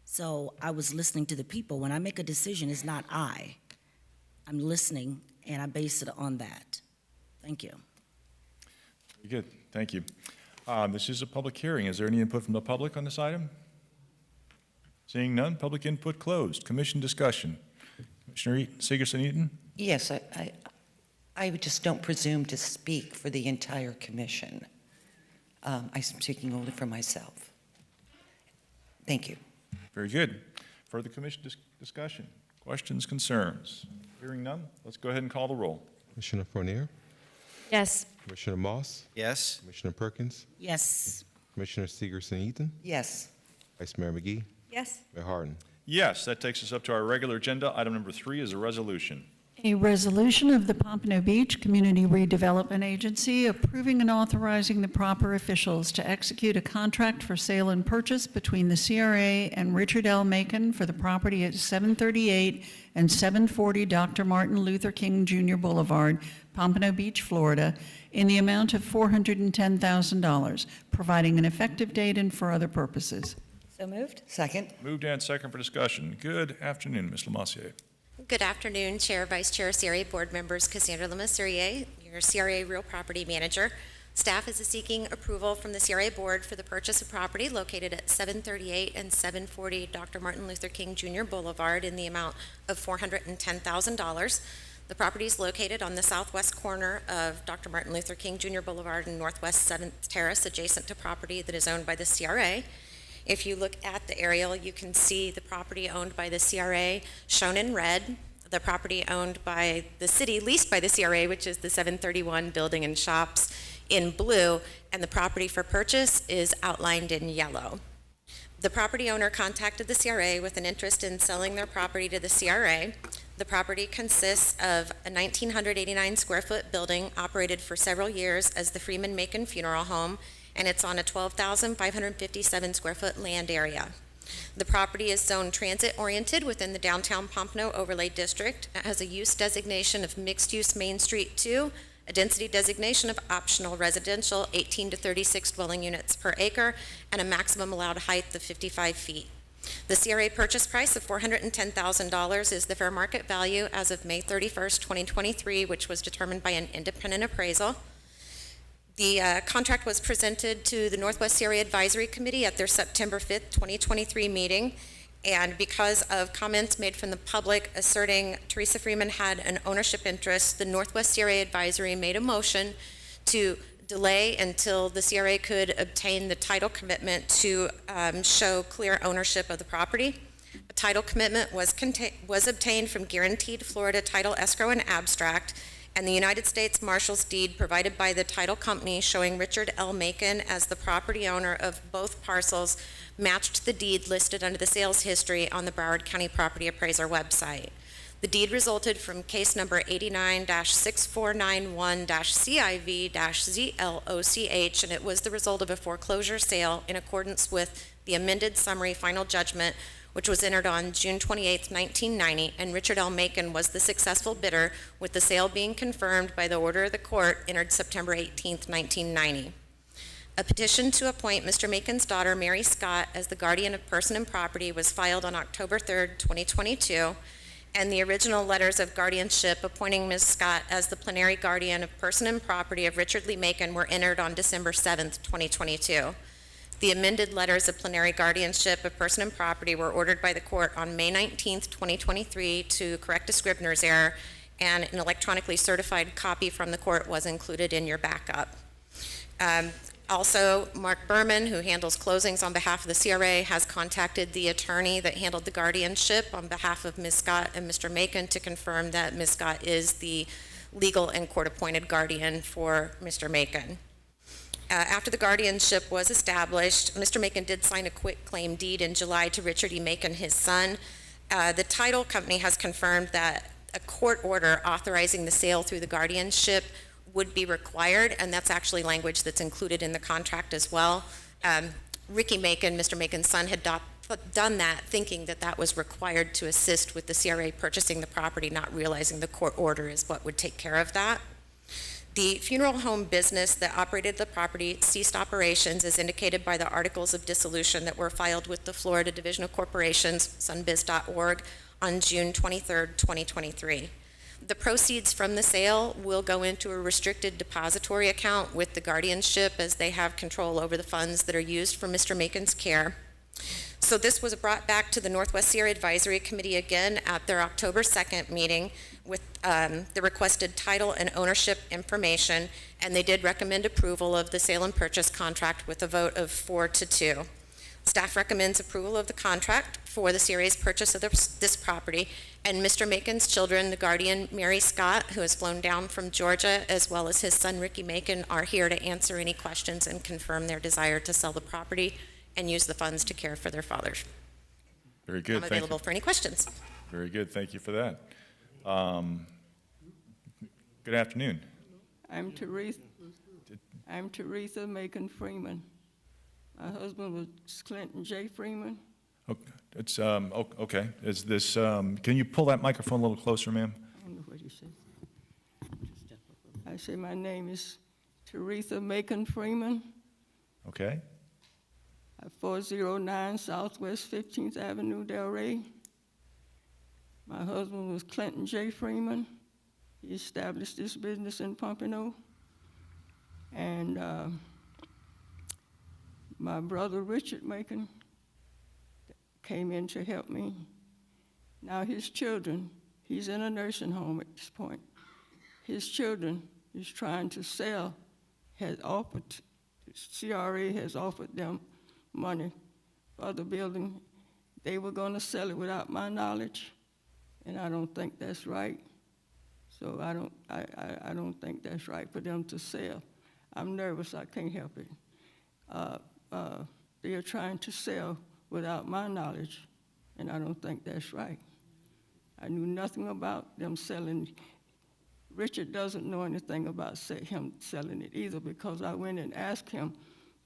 So I was listening to the people. When I make a decision, it's not I. I'm listening and I base it on that. Thank you. Very good, thank you. This is a public hearing. Is there any input from the public on this item? Seeing none, public input closed. Commission discussion. Commissioner Seegerson-Eaton? Yes, I just don't presume to speak for the entire commission. I'm speaking only for myself. Thank you. Very good. Further commission discussion? Questions, concerns? Hearing none, let's go ahead and call the roll. Commissioner Fournier? Yes. Commissioner Moss? Yes. Commissioner Perkins? Yes. Commissioner Segerson-Eaton, Yes. Vice Mayor McGee, Yes. Mayor Harden. Yes, that takes us up to our regular agenda. Item number 3 is a resolution. A resolution of the Pompano Beach Community Redevelopment Agency approving and authorizing the proper officials to execute a contract for sale and purchase between the CRA and Richard L. Macon for the property at 738 and 740 Dr. Martin Luther King Jr. Boulevard, Pompano Beach, Florida, in the amount of $410,000, providing an effective date and for other purposes. So moved? Second. Moved and second for discussion. Good afternoon, Ms. Lamassier. Good afternoon, Chair, Vice Chair, CRA Board members, Cassandra Lamassurier, your CRA Real Property Manager. Staff is seeking approval from the CRA Board for the purchase of property located at 738 and 740 Dr. Martin Luther King Jr. Boulevard in the amount of $410,000. The property is located on the southwest corner of Dr. Martin Luther King Jr. Boulevard and Northwest 7th Terrace, adjacent to property that is owned by the CRA. If you look at the aerial, you can see the property owned by the CRA shown in red, the property owned by the city, leased by the CRA, which is the 731 Building and Shops, in blue, and the property for purchase is outlined in yellow. The property owner contacted the CRA with an interest in selling their property to the CRA. The property consists of a 1,989 square foot building operated for several years as the Freeman Macon Funeral Home, and it's on a 12,557 square foot land area. The property is zone transit oriented within the downtown Pompano Overlay District. It has a use designation of mixed use Main Street 2, a density designation of optional residential 18 to 36 dwelling units per acre, and a maximum allowed height of 55 feet. The CRA purchase price of $410,000 is the fair market value as of May 31st, 2023, which was determined by an independent appraisal. The contract was presented to the Northwest CRA Advisory Committee at their September 5th, 2023 meeting, and because of comments made from the public asserting Teresa Freeman had an ownership interest, the Northwest CRA Advisory made a motion to delay until the CRA could obtain the title commitment to show clear ownership of the property. A title commitment was obtained from Guaranteed Florida Title Escrow and Abstract, and the United States Marshal's deed provided by the title company showing Richard L. Macon as the property owner of both parcels matched the deed listed under the sales history on the Broward County Property Appraiser website. The deed resulted from case number 89-6491-CIV-ZLOCH, and it was the result of a foreclosure sale in accordance with the amended summary final judgment, which was entered on June 28, 1990, and Richard L. Macon was the successful bidder, with the sale being confirmed by the order of the court entered September 18, 1990. A petition to appoint Mr. Macon's daughter, Mary Scott, as the guardian of person and property was filed on October 3, 2022, and the original letters of guardianship appointing Ms. Scott as the plenary guardian of person and property of Richard Lee Macon were entered on December 7, 2022. The amended letters of plenary guardianship of person and property were ordered by the court on May 19, 2023 to correct a Scribner's error, and an electronically certified copy from the court was included in your backup. Also, Mark Berman, who handles closings on behalf of the CRA, has contacted the attorney that handled the guardianship on behalf of Ms. Scott and Mr. Macon to confirm that Ms. Scott is the legal and court-appointed guardian for Mr. Macon. After the guardianship was established, Mr. Macon did sign a quitclaim deed in July to Richard E. Macon, his son. The title company has confirmed that a court order authorizing the sale through the guardianship would be required, and that's actually language that's included in the contract as well. Ricky Macon, Mr. Macon's son, had done that thinking that that was required to assist with the CRA purchasing the property, not realizing the court order is what would take care of that. The funeral home business that operated the property ceased operations as indicated by the articles of dissolution that were filed with the Florida Division of Corporations, sunbiz.org, on June 23, 2023. The proceeds from the sale will go into a restricted depository account with the guardianship, as they have control over the funds that are used for Mr. Macon's care. So this was brought back to the Northwest Sierra Advisory Committee again at their October 2nd meeting with the requested title and ownership information, and they did recommend approval of the sale and purchase contract with a vote of 4-2. Staff recommends approval of the contract for the CRA's purchase of this property, And Mr. Macon's children, the guardian, Mary Scott, who has flown down from Georgia, as well as his son, Ricky Macon, are here to answer any questions and confirm their desire to sell the property and use the funds to care for their father. Very good. I'm available for any questions. Very good. Thank you for that. Good afternoon. I'm Teresa Macon Freeman. My husband was Clinton J. Freeman. It's okay. Is this? Can you pull that microphone a little closer, ma'am? I don't know what he said. I say my name is Teresa Macon Freeman. Okay. At 409 Southwest 15th Avenue, Delray. My husband was Clinton J. Freeman. He established this business in Pompano. And my brother Richard Macon came in to help me. Now his children, he's in a nursing home at this point. His children is trying to sell, has offered, CRA has offered them money for the building. They were gonna sell it without my knowledge, and I don't think that's right. So I don't think that's right for them to sell. I'm nervous, I can't help it. They are trying to sell without my knowledge, and I don't think that's right. I knew nothing about them selling. Richard doesn't know anything about him selling it either, because I went and asked him,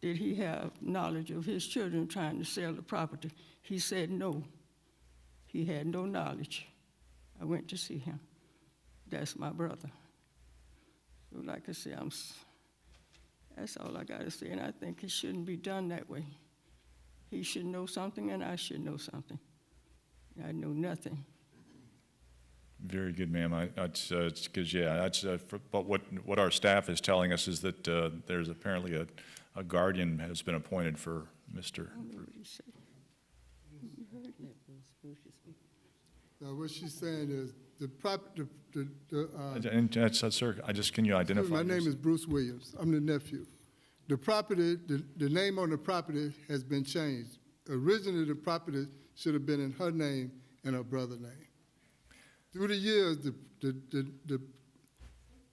did he have knowledge of his children trying to sell the property? He said no. He had no knowledge. I went to see him. That's my brother. So like I said, that's all I gotta say, and I think it shouldn't be done that way. He should know something, and I should know something. I know nothing. Very good, ma'am. That's because but what our staff is telling us is that there's apparently a guardian has been appointed for Mr. Now, what she's saying is the property. And that's, sir, can you identify? My name is Bruce Williams. I'm the nephew. The property, the name on the property has been changed. Originally, the property should have been in her name and her brother's name. Through the years, the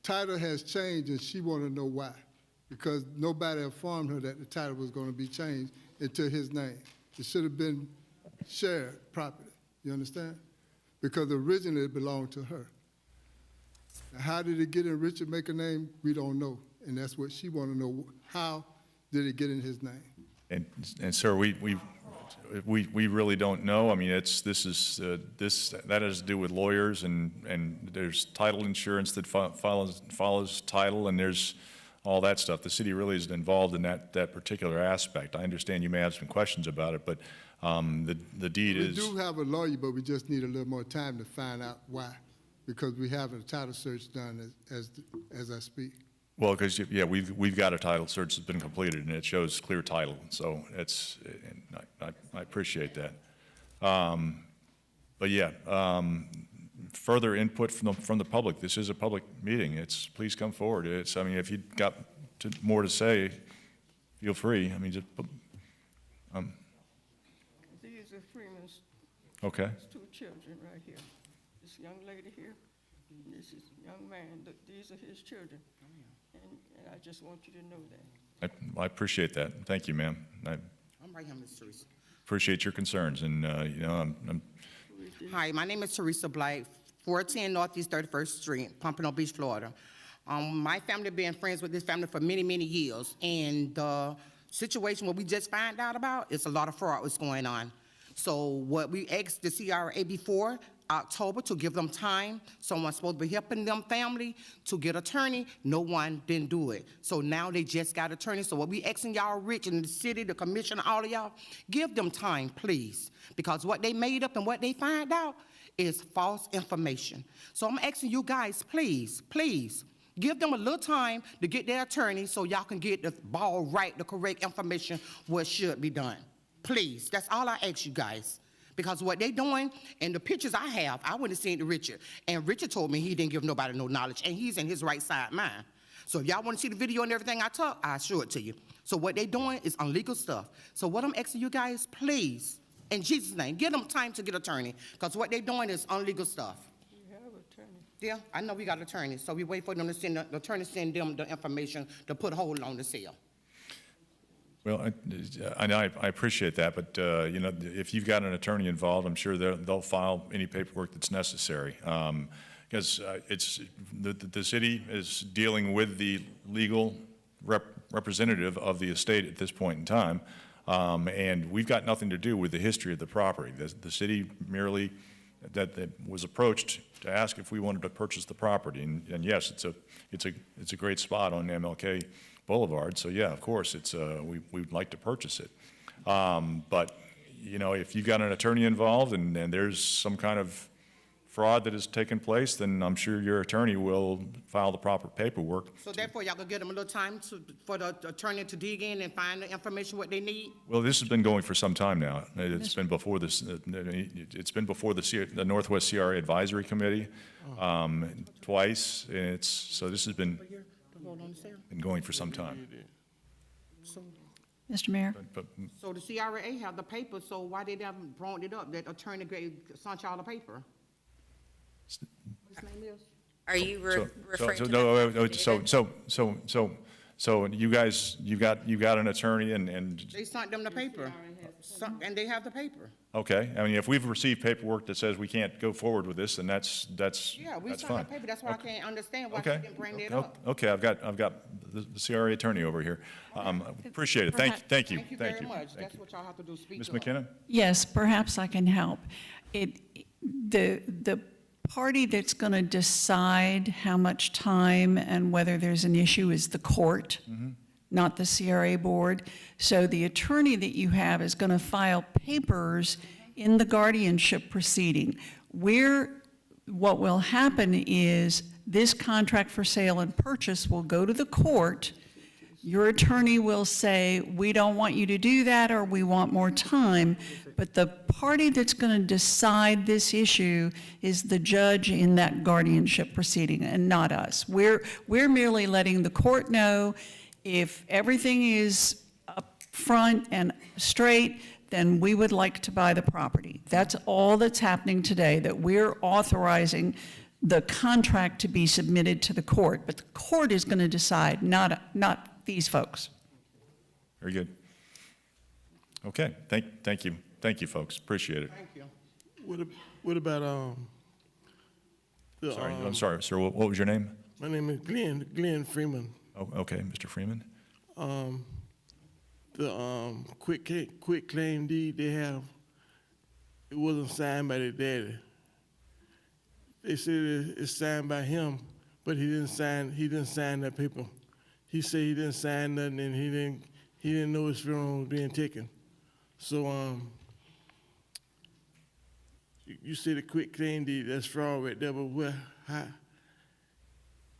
title has changed, and she wanted to know why. Because nobody informed her that the title was going to be changed into his name. It should have been shared property. You understand? Because originally it belonged to her. Now, how did it get in Richard Macon's name? We don't know. And that's what she wanted to know. How did it get in his name? And sir, we really don't know. I mean, that has to do with lawyers, and there's title insurance that follows title, and there's all that stuff. The city really isn't involved in that particular aspect. I understand you may have some questions about it, but the deed is. We do have a lawyer, but we just need a little more time to find out why, because we have a title search done as I speak. Well, because we've got a title search that's been completed, and it shows clear title. So I appreciate that. But yeah, further input from the public. This is a public meeting. Please come forward. I mean, if you've got more to say, feel free. I mean, just. These are Freeman's. Okay. Two children right here. This young lady here, and this is a young man. These are his children. And I just want you to know that. I appreciate that. Thank you, ma'am. I'm right here, Ms. Teresa. Appreciate your concerns, and I'm. Hi, my name is Teresa Blight, 410 Northeast 31st Street, Pompano Beach, Florida. My family been friends with this family for many, many years, and the situation what we just found out about is a lot of fraud was going on. So what we asked the CRA before October to give them time, someone's supposed to be helping them family to get attorney, no one didn't do it. So now they just got attorney. So what we asking y'all, Rich, and the city, the commission, all of y'all, give them time, please. Because what they made up and what they find out is false information. So I'm asking you guys, please, please, give them a little time to get their attorney so y'all can get the ball right, the correct information, what should be done. Please, that's all I ask you guys. Because what they doing, and the pictures I have, I went and seen to Richard, and Richard told me he didn't give nobody no knowledge, and he's in his right side mind. So if y'all want to see the video and everything I talk, I'll show it to you. So what they doing is illegal stuff. So what I'm asking you guys, please, In Jesus' name, give them time to get attorney, because what they're doing is illegal stuff. We have attorney. Yeah, I know we got attorneys, so we wait for them to send, the attorney send them the information to put hold on the sale. Well, I appreciate that, but, you know, if you've got an attorney involved, I'm sure they'll file any paperwork that's necessary. Because it's, the city is dealing with the legal representative of the estate at this point in time, and we've got nothing to do with the history of the property. The city merely, that was approached to ask if we wanted to purchase the property, and yes, it's a great spot on MLK Boulevard, so yeah, of course, we'd like to purchase it. But, you know, if you've got an attorney involved and there's some kind of fraud that has taken place, then I'm sure your attorney will file the proper paperwork. So therefore, y'all could give them a little time for the attorney to dig in and find the information what they need? Well, this has been going for some time now. It's been before this, it's been before the Northwest CRA Advisory Committee, twice, and so this has been going for some time. Mr. Mayor? So the CRA have the paper, so why they haven't brought it up, that attorney sent y'all the paper? His name is? Are you referring to No, that? so you guys, you got an attorney and, They sent them the paper, and they have the paper. okay, I mean, if we've received paperwork that says we can't go forward with this, then that's Yeah, we that's sent the fine. paper, that's why I can't understand why she Okay. didn't bring it up. Okay, I've got the CRA attorney over here. Appreciate it. Thank you. Thank you very much, that's what y'all have to do, speak Ms. to her. McKenna? Yes, perhaps I can help. The party that's going to decide how much time and whether there's an issue is the court, not the CRA board. So the attorney that you have is going to file papers in the guardianship proceeding. What will happen is this contract for sale and purchase will go to the court. Your attorney will say, we don't want you to do that, or we want more time. But the party that's going to decide this issue is the judge in that guardianship proceeding, and not us. We're merely letting the court know if everything is up front and straight, then we would like to buy the property. That's all that's happening today, that we're authorizing the contract to be submitted to the court. But the court is going to decide, not these folks. Very good. Okay, thank you. Thank you, folks. Appreciate it. Thank you. What about Sorry, I'm sorry, sir. What was your name? My name is Glenn Freeman. Oh, okay, Mr. Freeman. The quit claim deed they have, it wasn't signed by their daddy. They said it's signed by him, but he didn't sign that paper. He said he didn't sign nothing, and he didn't know his funeral was being taken. So you say the quit claim deed, that's fraud right there, but how?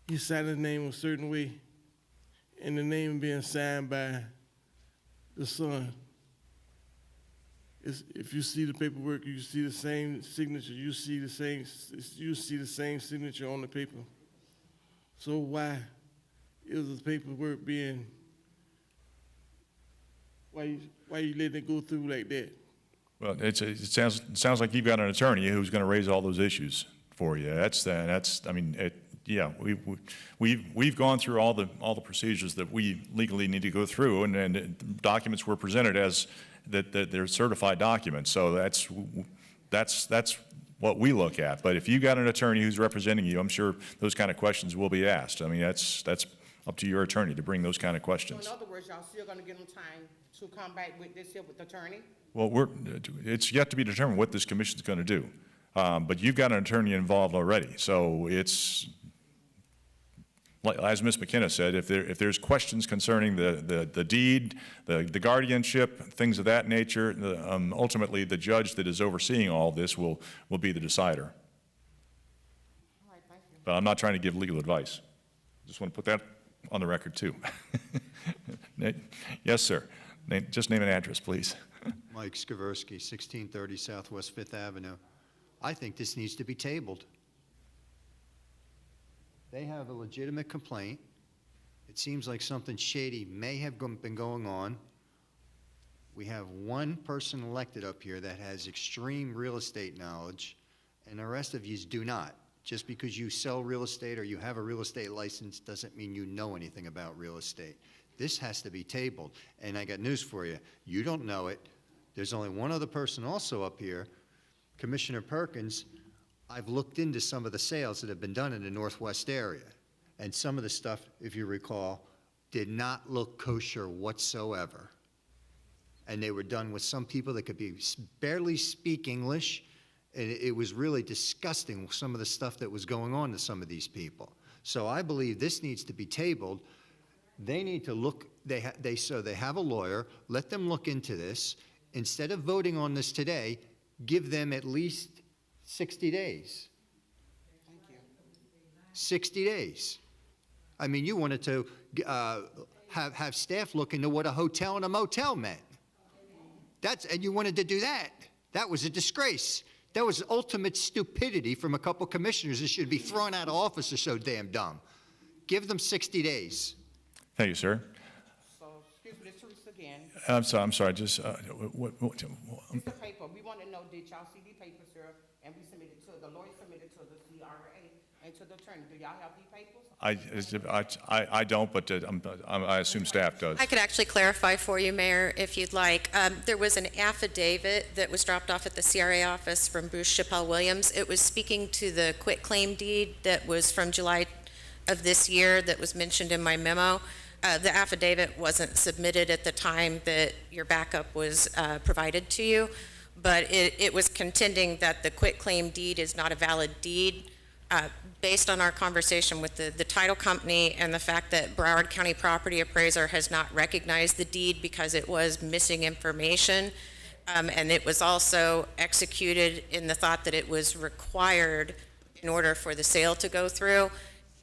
He signed his name a certain way, and the name being signed by the son. If you see the paperwork, you see the same signature. You see the same signature on the paper. So why is the paperwork being? Why you letting it go through like that? Well, it sounds like you've got an attorney who's going to raise all those issues for you. I mean, yeah, we've gone through all the procedures that we legally need to go through, and documents were presented as that they're certified documents. So that's what we look at. But if you got an attorney who's representing you, I'm sure those kind of questions will be asked. I mean, that's up to your attorney to bring those kind of questions. So in other words, y'all still gonna give them time to come back with this here with the attorney? Well, it's yet to be determined what this commission's going to do. But you've got an attorney involved already, so it's, as Ms. McKenna said, if there's questions concerning the deed, the guardianship, things of that nature, ultimately the judge that is overseeing all this will be the decider. All right, thank you. But I'm not trying to give legal advice. Just want to put that on the record too. Yes, sir. Just name and address, please. Mike Skaversky, 1630 Southwest 5th Avenue. I think this needs to be tabled. They have a legitimate complaint. It seems like something shady may have been going on. We have one person elected up here that has extreme real estate knowledge, and the rest of yous do not. Just because you sell real estate or you have a real estate license doesn't mean you know anything about real estate. This has to be tabled, and I got news for you. You don't know it. There's only one other person also up here, Commissioner Perkins. I've looked into some of the sales that have been done in the Northwest area, and some of the stuff, if you recall, did not look kosher whatsoever. And they were done with some people that could barely speak English. And it was really disgusting, some of the stuff that was going on to some of these people. So I believe this needs to be tabled. They need to look, they have a lawyer, let them look into this. Instead of voting on this today, give them at least 60 days. Thank you. 60 days. I mean, you wanted to have staff look into what a hotel and a motel meant. And you wanted to do that. That was a disgrace. That was ultimate stupidity from a couple commissioners that should be thrown out of office. They're so damn dumb. Give them 60 days. Thank you, sir. So, excuse me, this is Teresa again. I'm sorry, just, It's the paper. We want to know, did y'all see the papers here? And we submitted to, the lawyer submitted to the CRA and to the attorney. Do y'all have the papers? I don't, but I assume staff does. I could actually clarify for you, Mayor, if you'd like. There was an affidavit that was dropped off at the CRA office from Bruce Chappelle Williams. It was speaking to the quitclaim deed that was from July of this year that was mentioned in my memo. The affidavit wasn't submitted at the time that your backup was provided to you, but it was contending that the quitclaim deed is not a valid deed. Based on our conversation with the title company and the fact that Broward County Property Appraiser has not recognized the deed because it was missing information, and it was also executed in the thought that it was required in order for the sale to go through.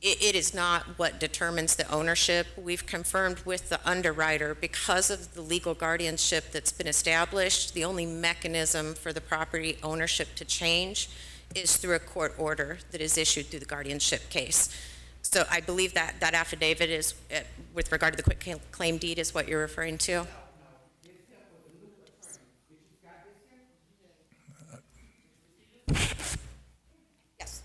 It is not what determines the ownership. We've confirmed with the underwriter, because of the legal guardianship that's been established, the only mechanism for the property ownership to change is through a court order that is issued through the guardianship case. So I believe that that affidavit is, with regard to the quitclaim deed, is what you're referring to. Yes,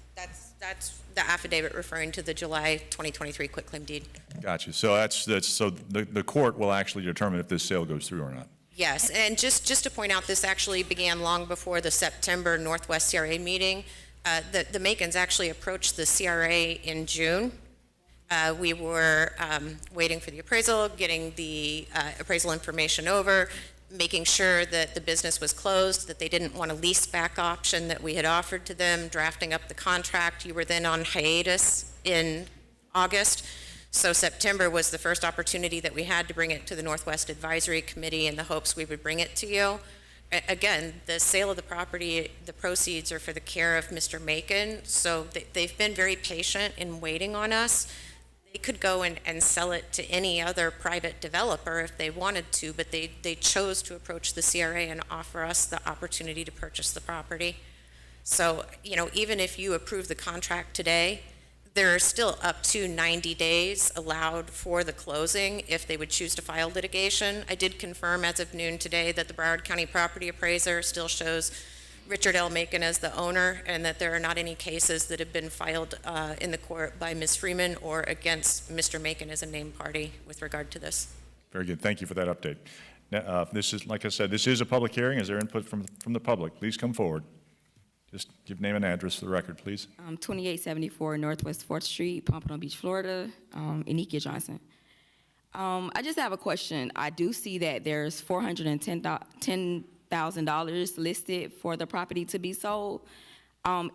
that's the affidavit referring to the July 2023 quitclaim deed. Gotcha. So so the court will actually determine if this sale goes through or not. Yes, and just to point out, this actually began long before the September Northwest CRA meeting. The Macons actually approached the CRA in June. We were waiting for the appraisal, getting the appraisal information over, making sure that the business was closed, that they didn't want a lease back option that we had offered to them, drafting up the contract. You were then on hiatus in August. So September was the first opportunity that we had to bring it to the Northwest Advisory Committee in the hopes we would bring it to you. Again, the sale of the property, the proceeds are for the care of Mr. Macon, so they've been very patient in waiting on us. They could go and sell it to any other private developer if they wanted to, but they chose to approach the CRA and offer us the opportunity to purchase the property. So, even if you approve the contract today, there are still up to 90 days allowed for the closing if they would choose to file litigation. I did confirm as of noon today that the Broward County Property Appraiser still shows Richard L. Macon as the owner, and that there are not any cases that have been filed in the court by Ms. Freeman or against Mr. Macon as a named party with regard to this. Very good. Thank you for that update. Now, this is, like I said, this is a public hearing. Is there input from the public? Please come forward. Just give name and address for the record, please. 2874 Northwest 4th Street, Pompano Beach, Florida. Enikia Johnson. I just have a question. I do see that there's $410,000 listed for the property to be sold.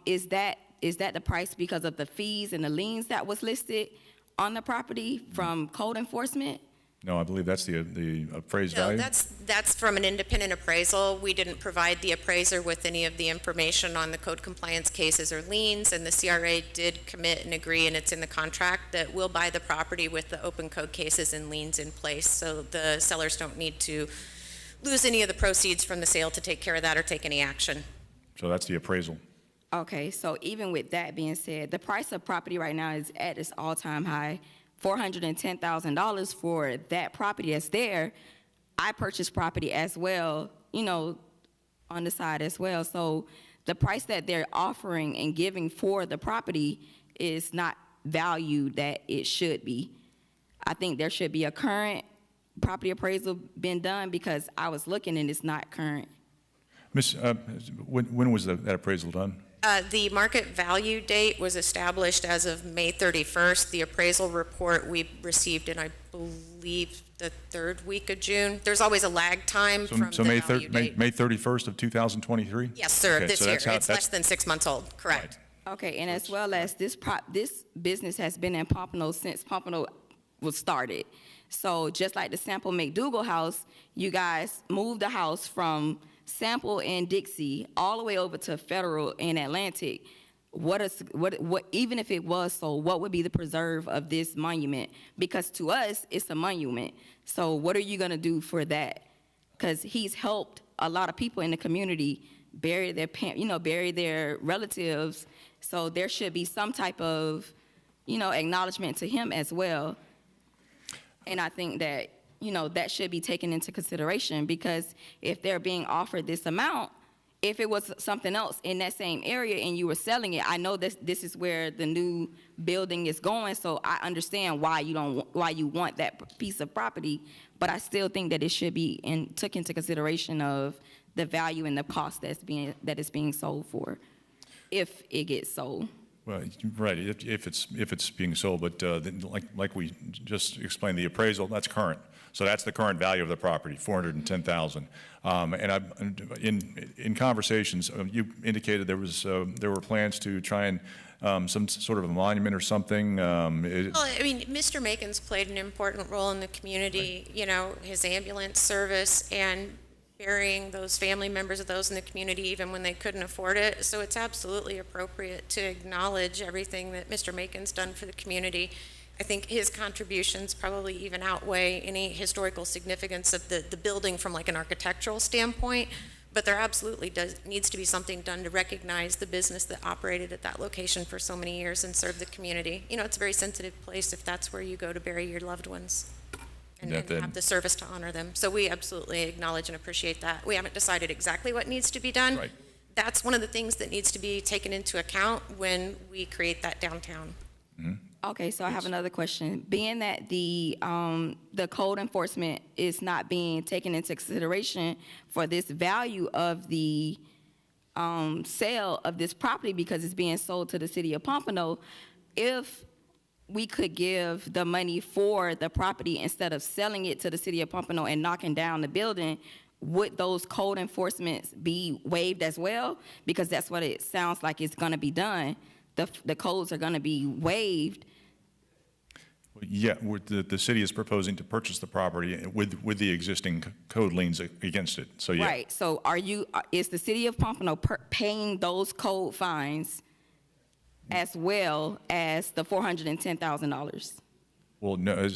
Is that the price because of the fees and the liens that was listed on the property from code enforcement? No, I believe that's the appraised No, value. that's from an independent appraisal. We didn't provide the appraiser with any of the information on the code compliance cases or liens, and the CRA did commit and agree, and it's in the contract, that we'll buy the property with the open code cases and liens in place, so the sellers don't need to lose any of the proceeds from the sale to take care of that or take any action. So that's the appraisal. Okay, so even with that being said, the price of property right now is at its all-time high, $410,000 for that property that's there. I purchased property as well, you know, on the side as well. So the price that they're offering and giving for the property is not valued that it should be. I think there should be a current property appraisal been done, because I was looking and it's not current. Miss, when was that appraisal done? The market value date was established as of May 31st. The appraisal report we received in, I believe, the third week of June. There's always a lag time from the value date. May 31st of 2023? Yes, sir, Okay, this so year. that's It's less than 6 months old, correct. Okay, and as well as this business has been in Pompano since Pompano was started. So just like the Sample McDougal house, you guys moved the house from Sample and Dixie all the way over to Federal and Atlantic. What even if it was sold, what would be the preserve of this monument? Because to us, it's a monument. So what are you gonna do for that? Because he's helped a lot of people in the community bury their relatives. So there should be some type of, acknowledgement to him as well. And I think that, that should be taken into consideration, because if they're being offered this amount, if it was something else in that same area and you were selling it, I know this is where the new building is going, so I understand why you want that piece of property, but I still think that it should be took into consideration of the value and the cost that it's being sold for, if it gets sold. Well, right, if it's being sold, but like we just explained, the appraisal, that's current. So that's the current value of the property, $410,000. And in conversations, you indicated there were plans to try and some sort of a monument or something. Well, I mean, Mr. Macon's played an important role in the community, his ambulance service and burying those family members of those in the community even when they couldn't afford it. So it's absolutely appropriate to acknowledge everything that Mr. Macon's done for the community. I think his contributions probably even outweigh any historical significance of the building from like an architectural standpoint, but there absolutely needs to be something done to recognize the business that operated at that location for so many years and served the community. It's a very sensitive place if that's where you go to bury your loved ones and have the service to honor them. So we absolutely acknowledge and appreciate that. We haven't decided exactly what needs to be done. Right. That's one of the things that needs to be taken into account when we create that downtown. Mm-hmm. Okay, so I have another question. Being that the code enforcement is not being taken into consideration for this value of the sale of this property because it's being sold to the city of Pompano, if we could give the money for the property instead of selling it to the city of Pompano and knocking down the building, would those code enforcements be waived as well? Because that's what it sounds like it's gonna be done. The codes are gonna be waived. Yeah, the city is proposing to purchase the property with the existing code liens against it, so yeah. Right, so is the city of Pompano paying those code fines as well as the $410,000? Well, no,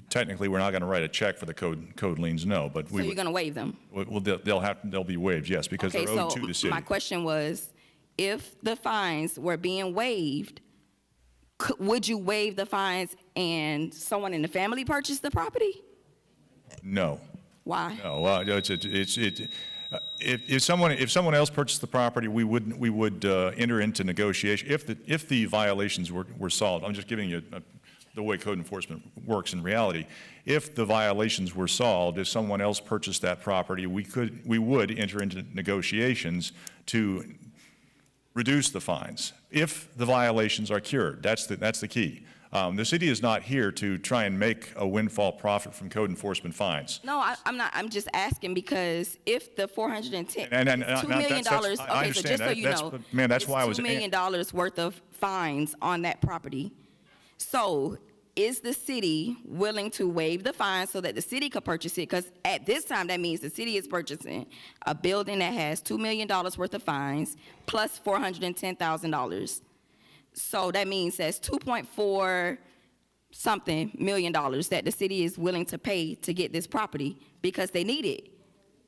technically, we're not going to write a check for the code liens, no, but So you're going to waive them? Well, they'll be waived, yes, because they're owed to the city. My question was, if the fines were being waived, would you waive the fines and someone in the family purchase the property? No. Why? No, if someone else purchased the property, we would enter into negotiation if the violations were solved. I'm just giving you the way code enforcement works in reality. If the violations were solved, if someone else purchased that property, we would enter into negotiations to reduce the fines if the violations are cured. That's the key. The city is not here to try and make a windfall profit from code enforcement fines. No, I'm not. I'm just asking because if the $410, $2 million. I Okay, so just so you know, ma'am, that's why I was $2 million worth of fines on that property. So is the city willing to waive the fine so that the city could purchase it? Because at this time, that means the city is purchasing a building that has $2 million worth of fines plus $410,000. So that means that's $2.4 something million that the city is willing to pay to get this property because they need it,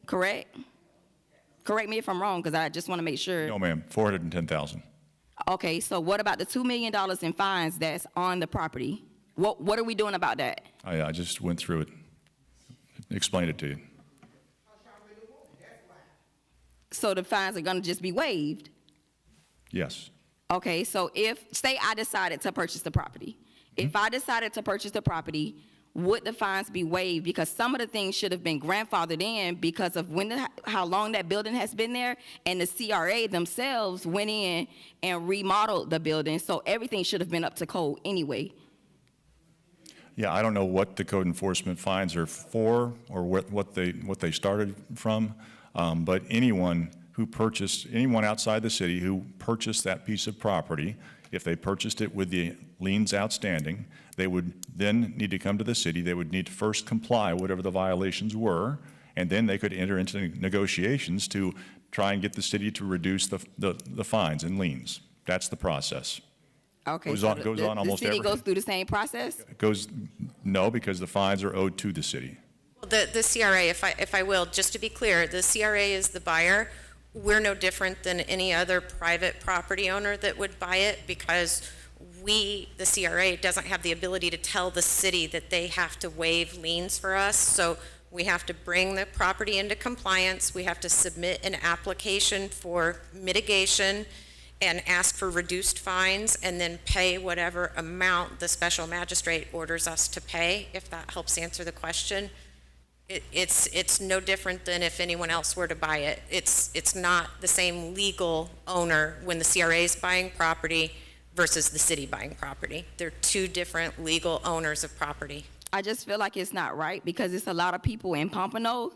correct? Correct me if I'm wrong, because I just want to make sure. No, ma'am, $410,000. Okay, so what about the $2 million in fines that's on the property? What are we doing about that? I just went through it, explained it to you. So the fines are gonna just be waived? Yes. Okay, so if, say I decided to purchase the property. If I decided to purchase the property, would the fines be waived? Because some of the things should have been grandfathered in because of how long that building has been there, and the CRA themselves went in and remodeled the building, so everything should have been up to code anyway. Yeah, I don't know what the code enforcement fines are for or what they started from, but anyone outside the city who purchased that piece of property, if they purchased it with the liens outstanding, they would then need to come to the city. They would need to first comply whatever the violations were, and then they could enter into negotiations to try and get the city to reduce the fines and liens. That's the process. Okay, Goes so on almost the city every. goes through the same process? No, because the fines are owed to the city. The CRA, if I will, just to be clear, the CRA is the buyer. We're no different than any other private property owner that would buy it, because the CRA doesn't have the ability to tell the city that they have to waive liens for us. So we have to bring the property into compliance. We have to submit an application for mitigation and ask for reduced fines, and then pay whatever amount the special magistrate orders us to pay, if that helps answer the question. It's no different than if anyone else were to buy it. It's not the same legal owner when the CRA is buying property versus the city buying property. They're two different legal owners of property. I just feel like it's not right because it's a lot of people in Pompano,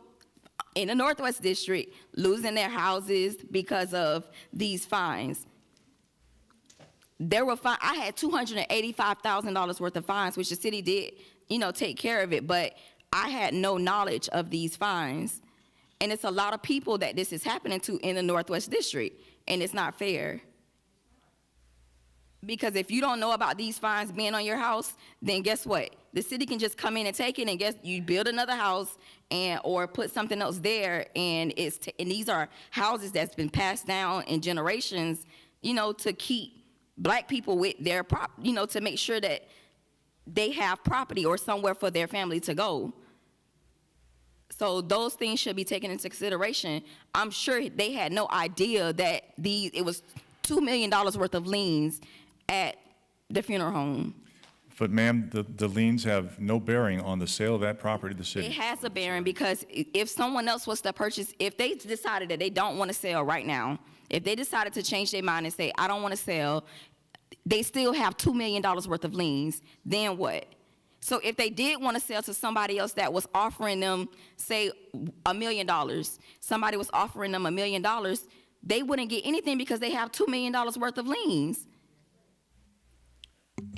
in the Northwest District, losing their houses because of these fines. I had $285,000 worth of fines, which the city did, take care of it, but I had no knowledge of these fines. And it's a lot of people that this is happening to in the Northwest District, and it's not fair. Because if you don't know about these fines being on your house, then guess what? The city can just come in and take it, and you build another house or put something else there, and these are houses that's been passed down in generations, to keep Black people with their to make sure that they have property or somewhere for their family to go. So those things should be taken into consideration. I'm sure they had no idea that it was $2 million worth of liens at the funeral home. But ma'am, the liens have no bearing on the sale of that property to the city. It has a bearing because if someone else was to purchase, if they decided that they don't want to sell right now, if they decided to change their mind and say, I don't want to sell, they still have $2 million worth of liens, then what? So if they did want to sell to somebody else that was offering them, say, $1 million, somebody was offering them $1 million, they wouldn't get anything because they have $2 million worth of liens.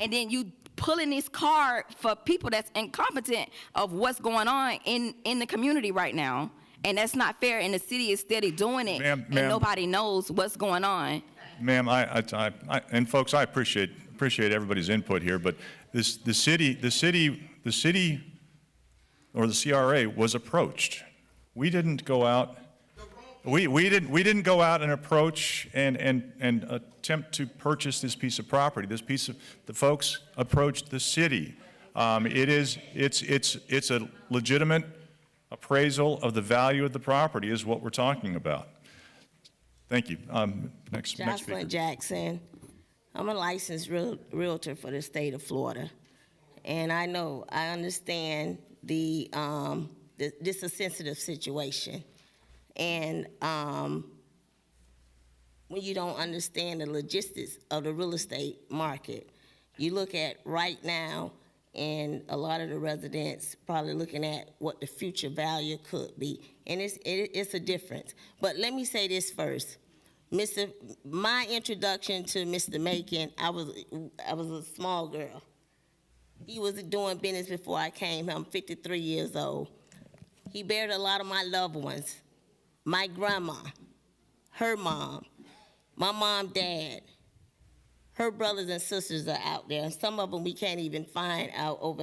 And then you pulling this card for people that's incompetent of what's going on in the community right now. And that's not fair, and the city is steady doing it, and nobody knows what's going on. Ma'am, and folks, I appreciate everybody's input here, but the city or the CRA was approached. We didn't go out. We didn't go out and approach and attempt to purchase this piece of property. The folks approached the city. It's a legitimate appraisal of the value of the property is what we're talking about. Thank you. Next speaker. Jocelyn Jackson. I'm a licensed realtor for the state of Florida. And I understand this is a sensitive situation. And when you don't understand the logistics of the real estate market, you look at right now, and a lot of the residents probably looking at what the future value could be. And it's a difference. But let me say this first. My introduction to Mr. Macon, I was a small girl. He was doing business before I came. I'm 53 years old. He buried a lot of my loved ones. My grandma, her mom, my mom, dad. Her brothers and sisters are out there, and some of them we can't even find out over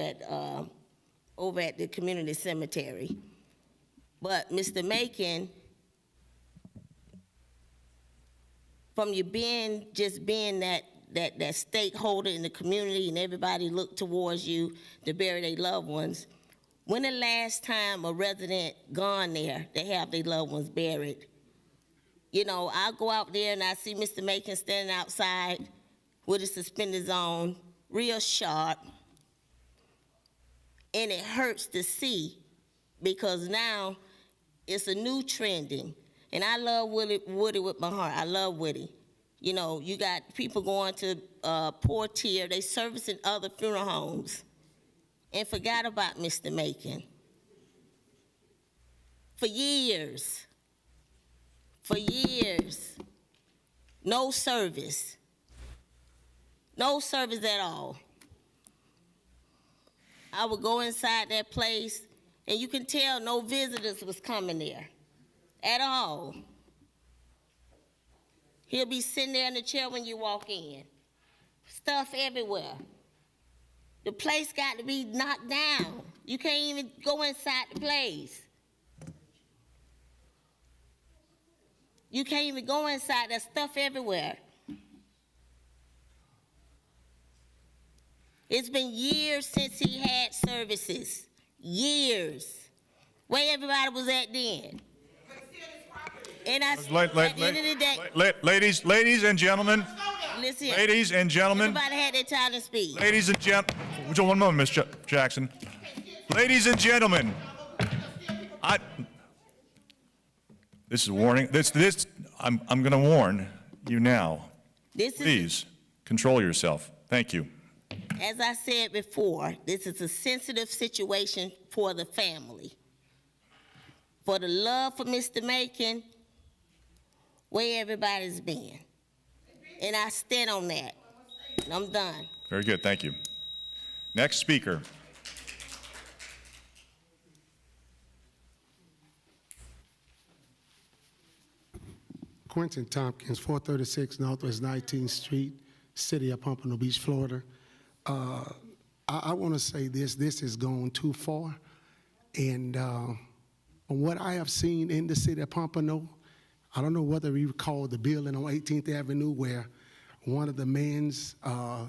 at the community cemetery. But Mr. Macon, from you being that stakeholder in the community and everybody look towards you to bury their loved ones, when the last time a resident gone there, they have their loved ones buried? You know, I go out there and I see Mr. Macon standing outside with his suspenders on, real sharp. And it hurts to see because now it's a new trending. And I love Woody with my heart. I love Woody. You know, you got people going to Portier, they servicing other funeral homes and forgot about Mr. Macon. For years. No service. No service at all. I would go inside that place, and you can tell no visitors was coming there at all. He'll be sitting there in the chair when you walk in. Stuff everywhere. The place got to be knocked down. You can't even go inside the place. You can't even go inside. There's stuff everywhere. It's been years since he had services. Years. Where everybody was at then. And I at the end of the day, Ladies and gentlemen. listen, Ladies and gentlemen. everybody had their time to speak. Ladies and gentlemen. One moment, Ms. Jackson. Ladies and gentlemen. This is a warning. I'm going to warn you now. Please control yourself. Thank you. As I said before, this is a sensitive situation for the family. For the love for Mr. Macon, where everybody's been. And I stand on that. And I'm done. Very good. Thank you. Next speaker. Quentin Tompkins, 436 Northwest 19th Street, City of Pompano Beach, Florida. I want to say this is going too far. And from what I have seen in the city of Pompano, I don't know whether you recall the building on 18th Avenue where one of the men's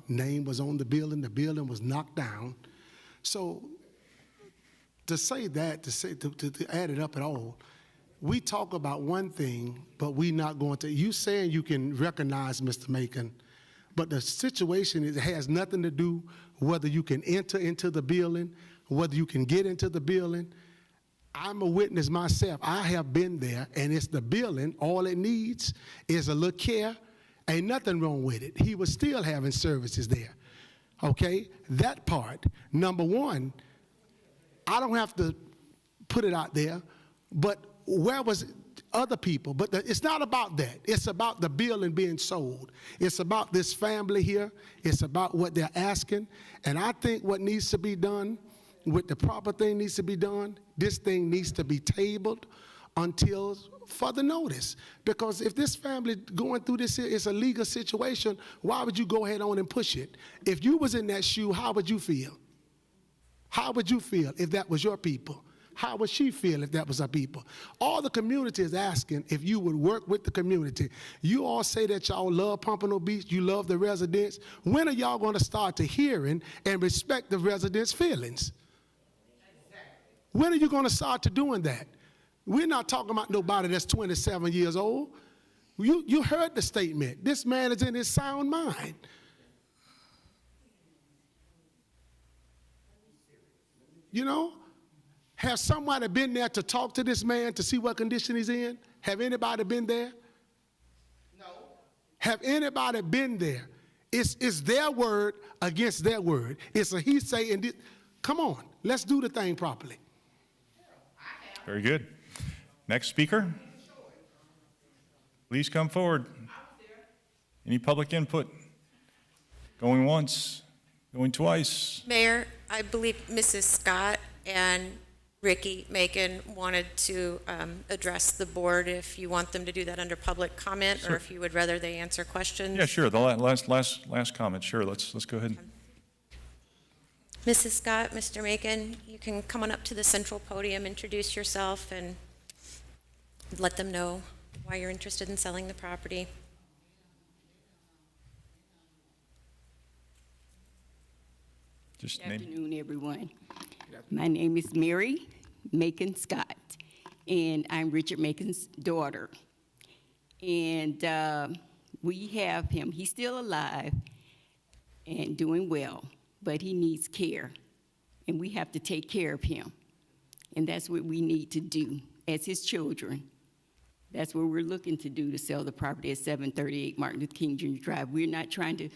name was on the building was knocked down. So to say that, to add it up at all, we talk about one thing, but we not going to, you saying you can recognize Mr. Macon, but the situation has nothing to do whether you can enter into the building, whether you can get into the building. I'm a witness myself. I have been there, and it's the building. All it needs is a little care. Ain't nothing wrong with it. He was still having services there. Okay? That part. Number one, I don't have to put it out there, but where was other people? But it's not about that. It's about the building being sold. It's about this family here. It's about what they're asking. And I think what needs to be done, with the proper thing needs to be done, this thing needs to be tabled until further notice. Because if this family going through this here is a legal situation, why would you go ahead on and push it? If you was in that shoe, how would you feel? How would you feel if that was your people? How would she feel if that was her people? All the community is asking if you would work with the community. You all say that y'all love Pompano Beach, you love the residents. When are y'all going to start to hearing and respect the residents' feelings? When are you going to start to doing that? We're not talking about nobody that's 27 years old. You heard the statement. This man is in his sound mind. You know? Has somebody been there to talk to this man to see what condition he's in? Have anybody been there? No. Have anybody been there? It's their word against their word. It's a he say and this. Come on, let's do the thing properly. Very good. Next speaker. Please come forward. Any public input? Going once, going twice. Mayor, I believe Mrs. Scott and Ricky Macon wanted to address the board. If you want them to do that under public comment, Sure. or if you would rather they answer questions. Yeah, sure. The last comment. Sure. Let's go ahead. Mrs. Scott, Mr. Macon, you can come on up to the central podium, introduce yourself, and let them know why you're interested in selling the property. Just Good afternoon, everyone. My name is Mary Macon Scott, and I'm Richard Macon's daughter. And we have him. He's still alive and doing well, but he needs care. And we have to take care of him. And that's what we need to do as his children. That's what we're looking to do, to sell the property at 738 Martin Luther King Jr. Drive. We're not trying to,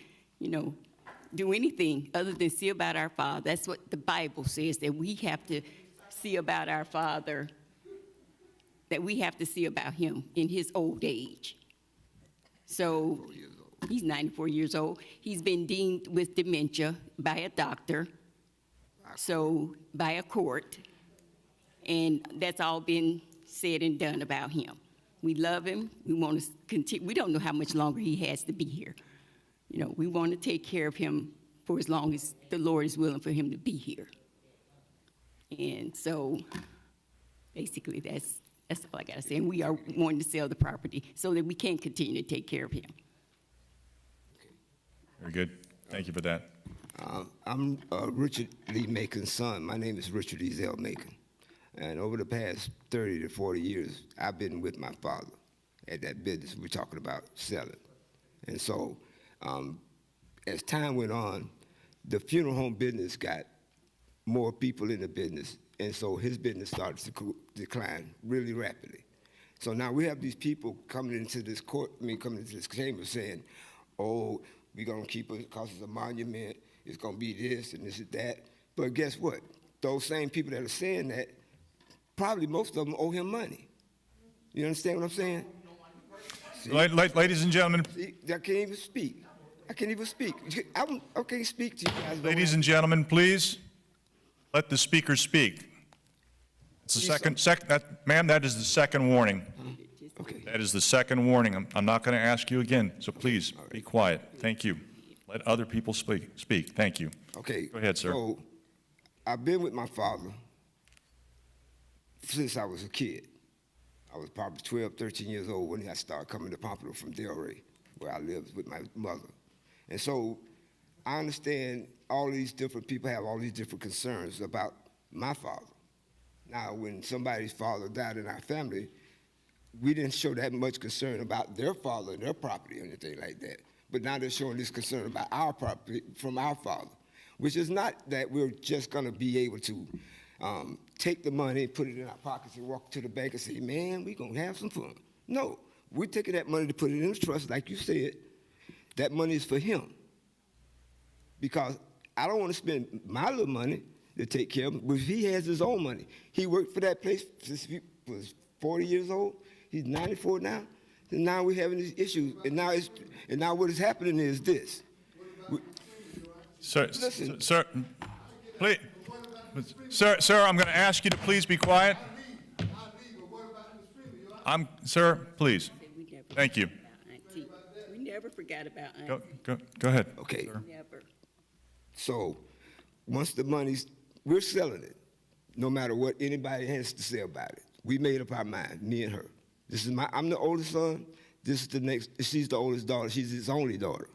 do anything other than see about our father. That's what the Bible says, that we have to see about our father, that we have to see about him in his old age. So he's 94 years old. He's been deemed with dementia by a doctor, so by a court, and that's all been said and done about him. We love him. We want to continue. We don't know how much longer he has to be here. We want to take care of him for as long as the Lord is willing for him to be here. And so basically that's all I got to say. And we are wanting to sell the property so that we can continue to take care of him. Very good. Thank you for that. I'm Richard Lee Macon's son. My name is Richard Ezell Macon. And over the past 30 to 40 years, I've been with my father at that business we're talking about selling. And so as time went on, the funeral home business got more people in the business, and so his business started to decline really rapidly. So now we have these people coming into this coming into this chamber saying, oh, we're gonna keep it because it's a monument, it's gonna be this and this and that. But guess what? Those same people that are saying that, probably most of them owe him money. You understand what I'm saying? See? Ladies and gentlemen. See, I can't even speak. I can't even speak. I can't speak to you guys. Ladies and gentlemen, please let the speaker speak. It's the ma'am, that is the second warning. Okay. That is the second warning. I'm not going to ask you again, so please be quiet. Thank you. Let other people speak. Thank you. Okay. Go ahead, sir. So I've been with my father since I was a kid. I was probably 12, 13 years old when I started coming to Pompano from Delray, where I lived with my mother. And so I understand all these different people have all these different concerns about my father. Now, when somebody's father died in our family, we didn't show that much concern about their father and their property or anything like that. But now they're showing this concern about our property from our father, which is not that we're just gonna be able to take the money, put it in our pockets and walk to the bank and say, man, we're gonna have some fun. No, we're taking that money to put it in the trust, like you said. That money is for him. Because I don't want to spend my little money to take care of him, but if he has his own money. He worked for that place since he was 40 years old. He's 94 now. And now we're having these issues. And now what is happening is this. Sir, please. Sir, I'm going to ask you to please be quiet. Sir, please. Thank you. We never forgot about Auntie. Go ahead. Okay. Sir. Never. So once the money's, we're selling it, no matter what anybody has to say about it. We made up our mind, me and her. I'm the oldest son. This is the next, she's the oldest daughter. She's his only daughter.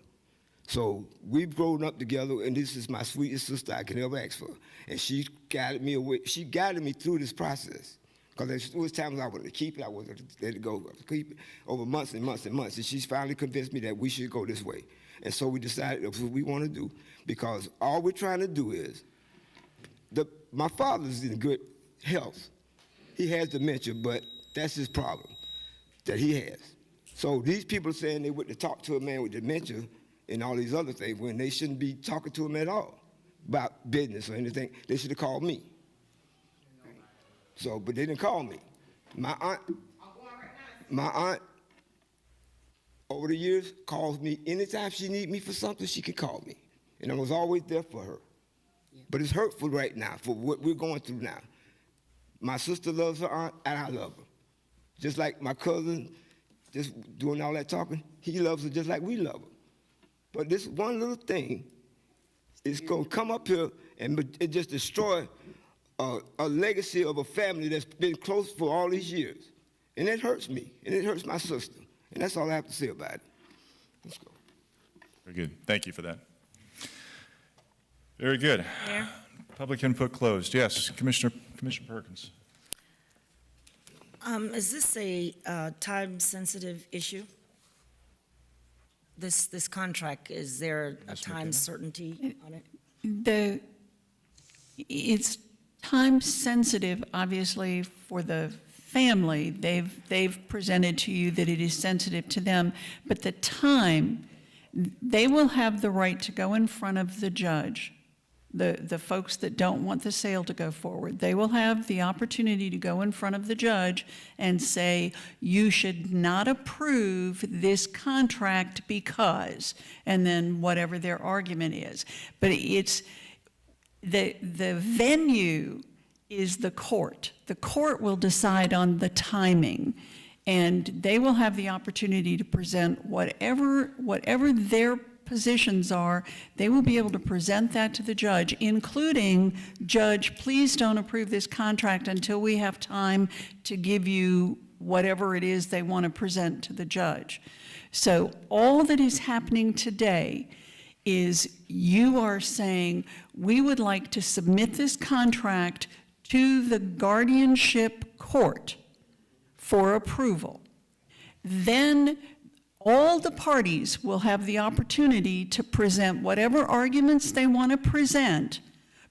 So we've grown up together, and this is my sweetest sister I can ever ask for. And she guided me away. She guided me through this process. Because there was times I wanted to keep it, I wanted to let it go, keep it over months and months and months. And she's finally convinced me that we should go this way. And so we decided that's what we want to do, because all we're trying to do is, my father's in good health. He has dementia, but that's his problem that he has. So these people are saying they wouldn't talk to a man with dementia and all these other things when they shouldn't be talking to him at all about business or anything. They should have called me. So, but they didn't call me. My aunt, over the years, calls me anytime she needs me for something, she can call me. And I was always there for her. Yeah. But it's hurtful right now for what we're going through now. My sister loves her aunt, and I love her. Just like my cousin, just doing all that talking, he loves her just like we love her. But this one little thing is going to come up here and just destroy a legacy of a family that's been close for all these years. And it hurts me, and it hurts my sister. And that's all I have to say about it. Let's go. Very good. Thank you for that. Very good. Mayor? Public input closed. Yes, Commissioner Perkins. Is this a time-sensitive issue? This contract, is there a time certainty on it? It's time sensitive, obviously, for the family. They've presented to you that it is sensitive to them, but the time, they will have the right to go in front of the judge. The folks that don't want the sale to go forward, they will have the opportunity to go in front of the judge and say, you should not approve this contract because, and then whatever their argument is. But it's, the venue is the court. The court will decide on the timing, and they will have the opportunity to present whatever their positions are. They will be able to present that to the judge, including, Judge, please don't approve this contract until we have time to give you whatever it is they want to present to the judge. So all that is happening today is you are saying, we would like to submit this contract to the guardianship court for approval. Then all the parties will have the opportunity to present whatever arguments they want to present,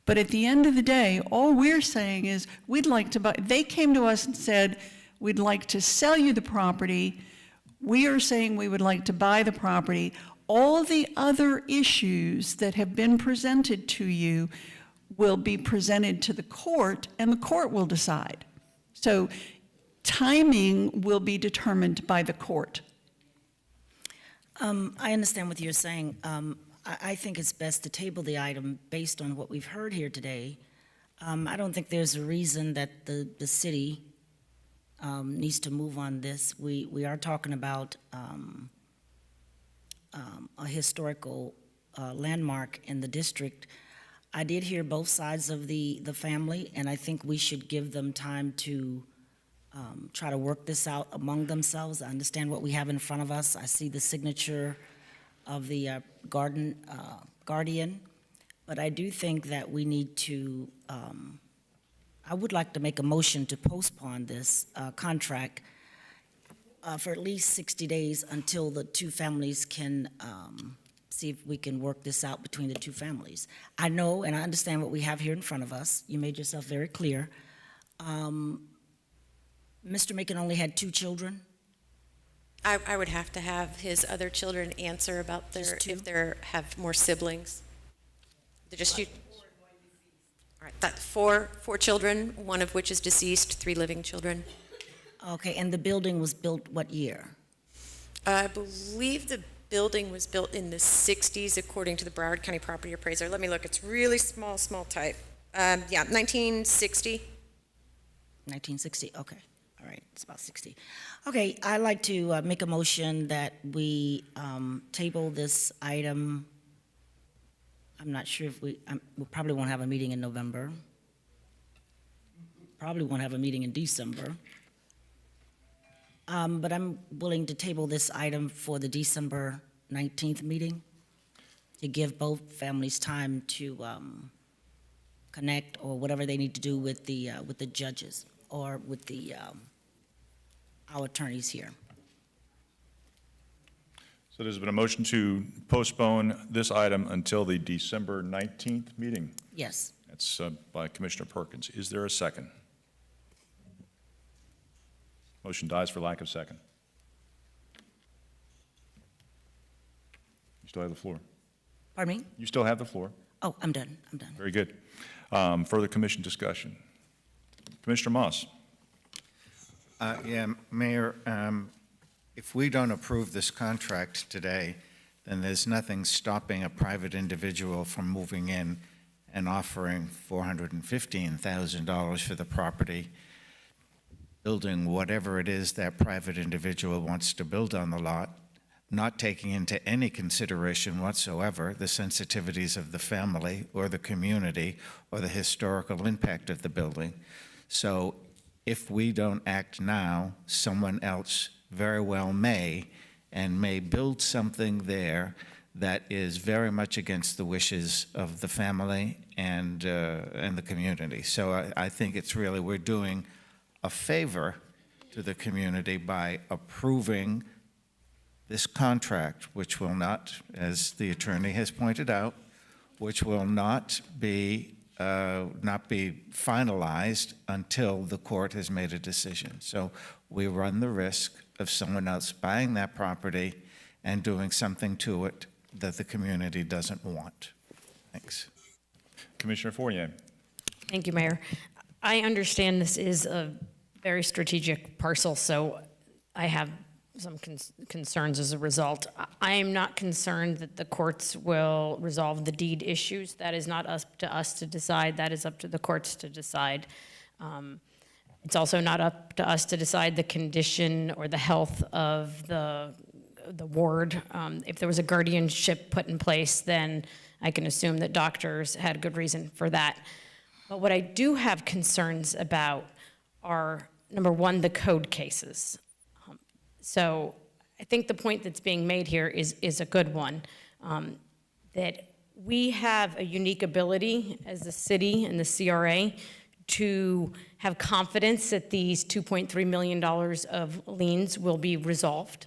but at the end of the day, all we're saying is, we'd like to buy, they came to us and said, we'd like to sell you the property. We are saying we would like to buy the property. All the other issues that have been presented to you will be presented to the court, and the court will decide. So timing will be determined by the court. I understand what you're saying. I think it's best to table the item based on what we've heard here today. I don't think there's a reason that the city needs to move on this. We are talking about a historical landmark in the district. I did hear both sides of the family, and I think we should give them time to try to work this out among themselves. I understand what we have in front of us. I see the signature of the guardian, but I do think that we need to, I would like to make a motion to postpone this contract for at least 60 days until the two families can see if we can work this out between the two families. I know and I understand what we have here in front of us. You made yourself very clear. Mr. Macon only had 2 children? I would have to have his other children answer about their, if they have more siblings. They're just you. All right, that's four children, one of which is deceased, 3 living children. Okay, and the building was built what year? I believe the building was built in the 60s, according to the Broward County property appraiser. Let me look, it's really small type. Yeah, 1960. 1960, okay. All right, it's about 60. Okay, I'd like to make a motion that we table this item. I'm not sure if we probably won't have a meeting in November. Probably won't have a meeting in December. But I'm willing to table this item for the December 19th meeting to give both families time to connect or whatever they need to do with the judges or with the our attorneys here. So there's been a motion to postpone this item until the December 19th meeting. Yes. That's by Commissioner Perkins. Is there a second? Motion dies for lack of second. You still have the floor. Pardon me? You still have the floor. Oh, I'm done. Very good. Further commission discussion. Commissioner Moss. Yeah, Mayor, if we don't approve this contract today, then there's nothing stopping a private individual from moving in and offering $415,000 for the property, building whatever it is that private individual wants to build on the lot, not taking into any consideration whatsoever the sensitivities of the family or the community or the historical impact of the building. So if we don't act now, someone else very well may, and may build something there that is very much against the wishes of the family and the community. So I think it's really, we're doing a favor to the community by approving this contract, which will not, as the attorney has pointed out, which will not be finalized until the court has made a decision. So we run the risk of someone else buying that property and doing something to it that the community doesn't want. Thanks. Commissioner Fournier. Thank you, Mayor. I understand this is a very strategic parcel, so I have some concerns as a result. I am not concerned that the courts will resolve the deed issues. That is not up to us to decide. That is up to the courts to decide. It's also not up to us to decide the condition or the health of the ward. If there was a guardianship put in place, then I can assume that doctors had good reason for that. But what I do have concerns about are, number one, the code cases. So I think the point that's being made here is a good one, that we have a unique ability as the city and the CRA to have confidence that these $2.3 million of liens will be resolved,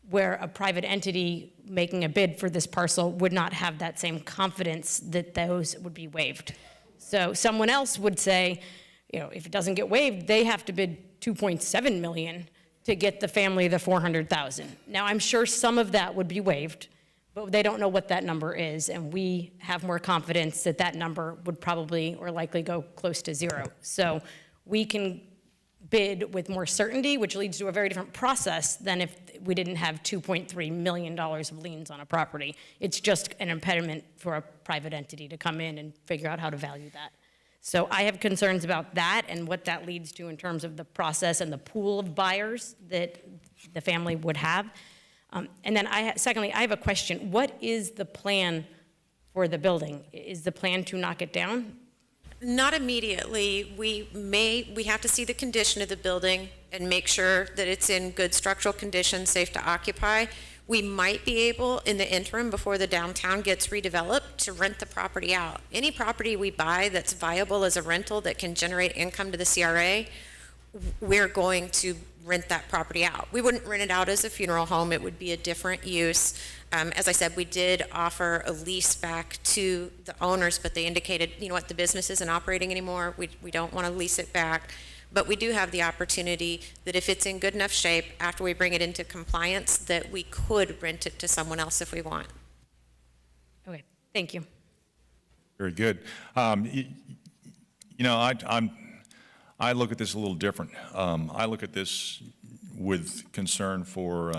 where a private entity making a bid for this parcel would not have that same confidence that those would be waived. So someone else would say, you know, if it doesn't get waived, they have to bid $2.7 million to get the family the $400,000. Now, I'm sure some of that would be waived, but they don't know what that number is, and we have more confidence that that number would probably or likely go close to zero. So we can bid with more certainty, which leads to a very different process than if we didn't have $2.3 million of liens on a property. It's just an impediment for a private entity to come in and figure out how to value that. So I have concerns about that and what that leads to in terms of the process and the pool of buyers that the family would have. And then secondly, I have a question. What is the plan for the building? Is the plan to knock it down? Not immediately. We have to see the condition of the building and make sure that it's in good structural condition, safe to occupy. We might be able, in the interim, before the downtown gets redeveloped, to rent the property out. Any property we buy that's viable as a rental that can generate income to the CRA, we're going to rent that property out. We wouldn't rent it out as a funeral home. It would be a different use. As I said, we did offer a lease back to the owners, but they indicated, you know what, the business isn't operating anymore. We don't want to lease it back. But we do have the opportunity that if it's in good enough shape, after we bring it into compliance, that we could rent it to someone else if we want. Okay, thank you. Very good. You know, I look at this a little different. I look at this with concern for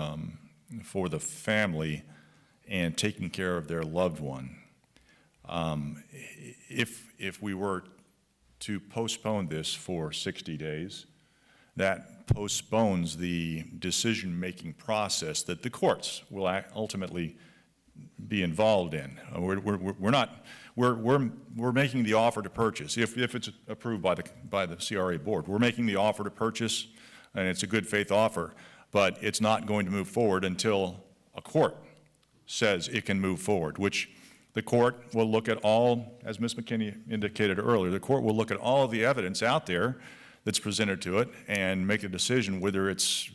the family and taking care of their loved one. If we were to postpone this for 60 days, that postpones the decision-making process that the courts will ultimately be involved in. We're making the offer to purchase if it's approved by the CRA board. We're making the offer to purchase, and it's a good faith offer, but it's not going to move forward until a court says it can move forward, which the court will look at all, as Ms. McKinney indicated earlier, the court will look at all of the evidence out there that's presented to it and make a decision whether it's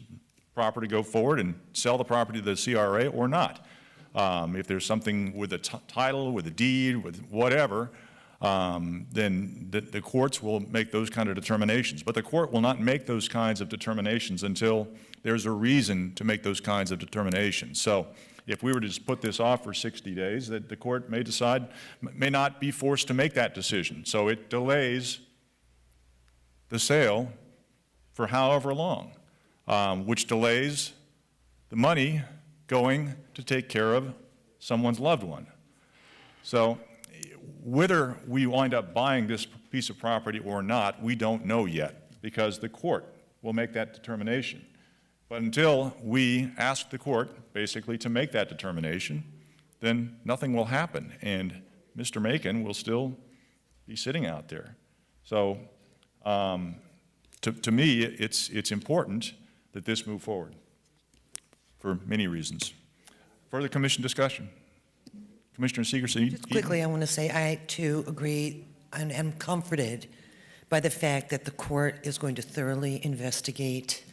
proper to go forward and sell the property to the CRA or not. If there's something with a title, with a deed, with whatever, then the courts will make those kind of determinations. But the court will not make those kinds of determinations until there's a reason to make those kinds of determinations. So if we were to just put this off for 60 days, that the court may decide, may not be forced to make that decision. So it delays the sale for however long, which delays the money going to take care of someone's loved one. So whether we wind up buying this piece of property or not, we don't know yet, because the court will make that determination. But until we ask the court, basically, to make that determination, then nothing will happen, and Mr. Macon will still be sitting out there. So to me, it's important that this move forward for many reasons. Further commission discussion? Commissioner Segerson? Just quickly, I want to say I, too, agree and am comforted by the fact that the court is going to thoroughly investigate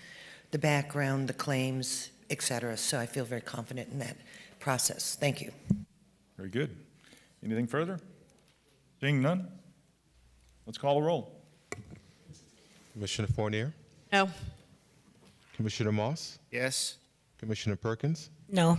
the background, the claims, et cetera. So I feel very confident in that process. Thank you. Very good. Anything further? Seeing none, let's call a roll. Commissioner Fournier, No. Commissioner Moss, Yes? Commissioner Perkins, No.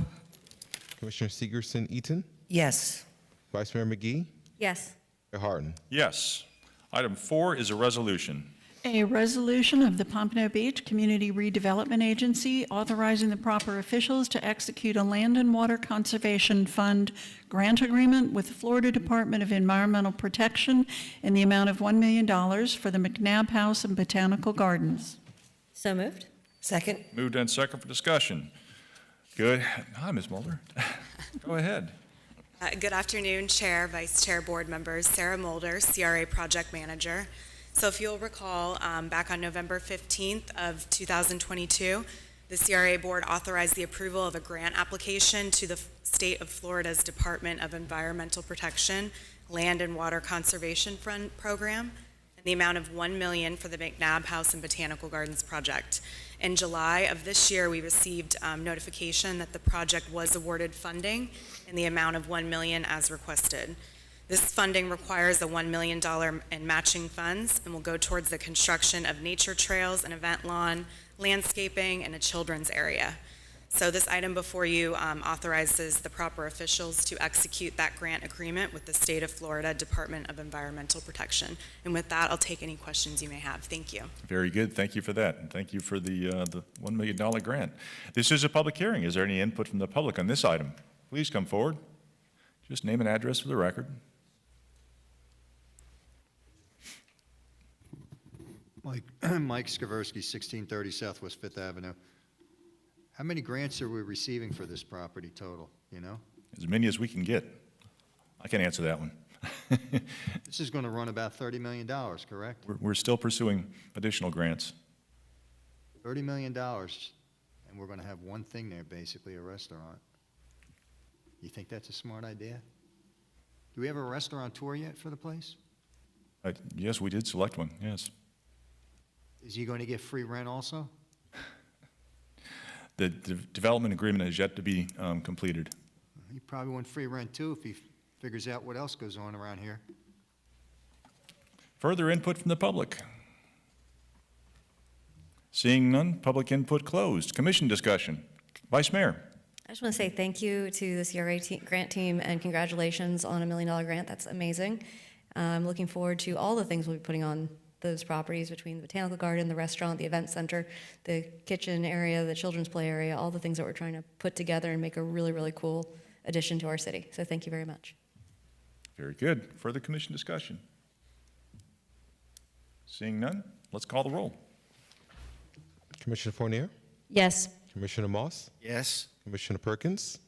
Commissioner Segerson-Eaton, Yes. Vice Mayor McGee, Yes. Mayor Harden. Yes. Item 4 is a resolution. A resolution of the Pompano Beach Community Redevelopment Agency authorizing the proper officials to execute a Land and Water Conservation Fund grant agreement with the Florida Department of Environmental Protection in the amount of $1 million for the McNabb House and Botanical Gardens. So moved. Second? Moved and second for discussion. Good. Hi, Ms. Mulder. Go ahead. Good afternoon, Chair, Vice Chair, Board members. Sarah Mulder, CRA Project Manager. So if you'll recall, back on November 15th of 2022, the CRA Board authorized the approval of a grant application to the State of Florida's Department of Environmental Protection Land and Water Conservation Fund Program in the amount of $1 million for the McNabb House and Botanical Gardens project. In July of this year, we received notification that the project was awarded funding in the amount of $1 million as requested. This funding requires a $1 million in matching funds and will go towards the construction of nature trails, an event lawn, landscaping, and a children's area. So this item before you authorizes the proper officials to execute that grant agreement with the State of Florida Department of Environmental Protection. And with that, I'll take any questions you may have. Thank you. Very good. Thank you for that. And thank you for the $1 million grant. This is a public hearing. Is there any input from the public on this item? Please come forward. Just name and address for the record. Mike Skaversky, 1630 Southwest 5th Avenue. How many grants are we receiving for this property total, you know? As many as we can get. I can answer that one. This is going to run about $30 million, correct? We're still pursuing additional grants. $30 million, and we're going to have one thing there, basically, a restaurant. You think that's a smart idea? Do we have a restaurateur yet for the place? Yes, we did select one, yes. Is he going to get free rent also? The development agreement has yet to be completed. He probably want free rent too if he figures out what else goes on around here. Further input from the public? Seeing none, public input closed. Commission discussion. Vice Mayor. I just want to say thank you to the CRA grant team and congratulations on $1 million grant. That's amazing. I'm looking forward to all the things we'll be putting on those properties between the botanical garden, the restaurant, the event center, the kitchen area, the children's play area, all the things that we're trying to put together and make a really, really cool addition to our city. So thank you very much. Very good. Further commission discussion? Seeing none, let's call the roll. Commissioner Fournier, Yes. Commissioner Moss, Yes? Commissioner Perkins,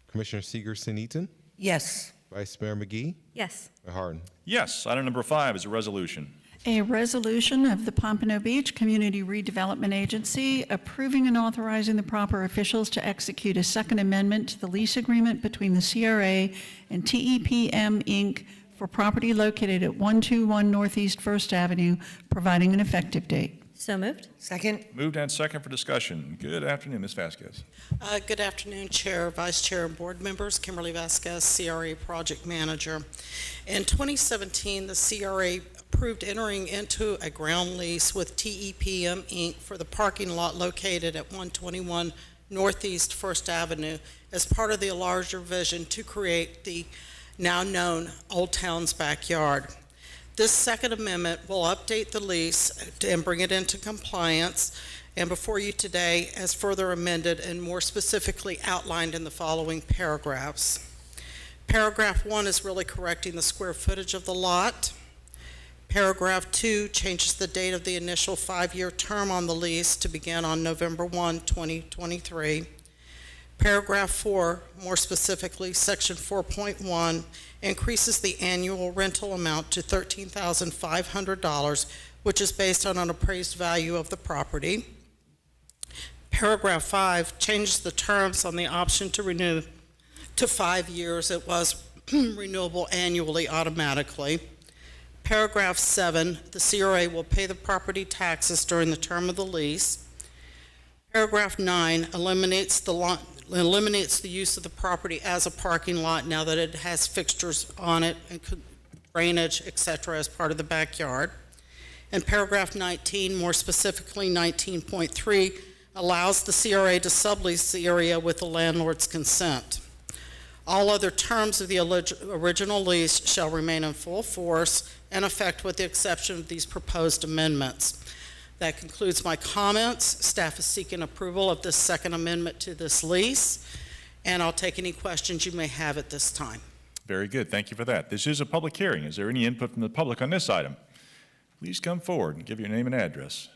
Commissioner Segerson-Eaton, Yes. Vice Mayor McGee, Yes. Mayor Harden. Yes. Item number 5 is a resolution. A resolution of the Pompano Beach Community Redevelopment Agency approving and authorizing the proper officials to execute a second amendment to the lease agreement between the CRA and TEPM, Inc. for property located at 121 Northeast First Avenue, providing an effective date. So moved. Second? Moved and second for discussion. Good afternoon, Ms. Vasquez. Good afternoon, Chair, Vice Chair, and Board members. Kimberly Vasquez, CRA Project Manager. In 2017, the CRA approved entering into a ground lease with TEPM, Inc. for the parking lot located at 121 Northeast First Avenue as part of the larger vision to create the now known Old Town's Backyard. This second amendment will update the lease and bring it into compliance, and before you today as further amended and more specifically outlined in the following paragraphs. Paragraph 1 is really correcting the square footage of the lot. Paragraph 2 changes the date of the initial 5-year term on the lease to begin on November 1, 2023. Paragraph 4, more specifically, Section 4.1, increases the annual rental amount to $13,500, which is based on an appraised value of the property. Paragraph 5 changes the terms on the option to renew to 5 years. It was renewable annually automatically. Paragraph 7, the CRA will pay the property taxes during the term of the lease. Paragraph 9 eliminates the use of the property as a parking lot now that it has fixtures on it and drainage, etc., as part of the backyard. And paragraph 19, more specifically 19.3, allows the CRA to sublease the area with the landlord's consent. All other terms of the original lease shall remain in full force and effect with the exception of these proposed amendments. That concludes my comments. Staff is seeking approval of this second amendment to this lease, and I'll take any questions you may have at this time. Very good. Thank you for that. This is a public hearing. Is there any input from the public on this item? Please come forward and give your name and address.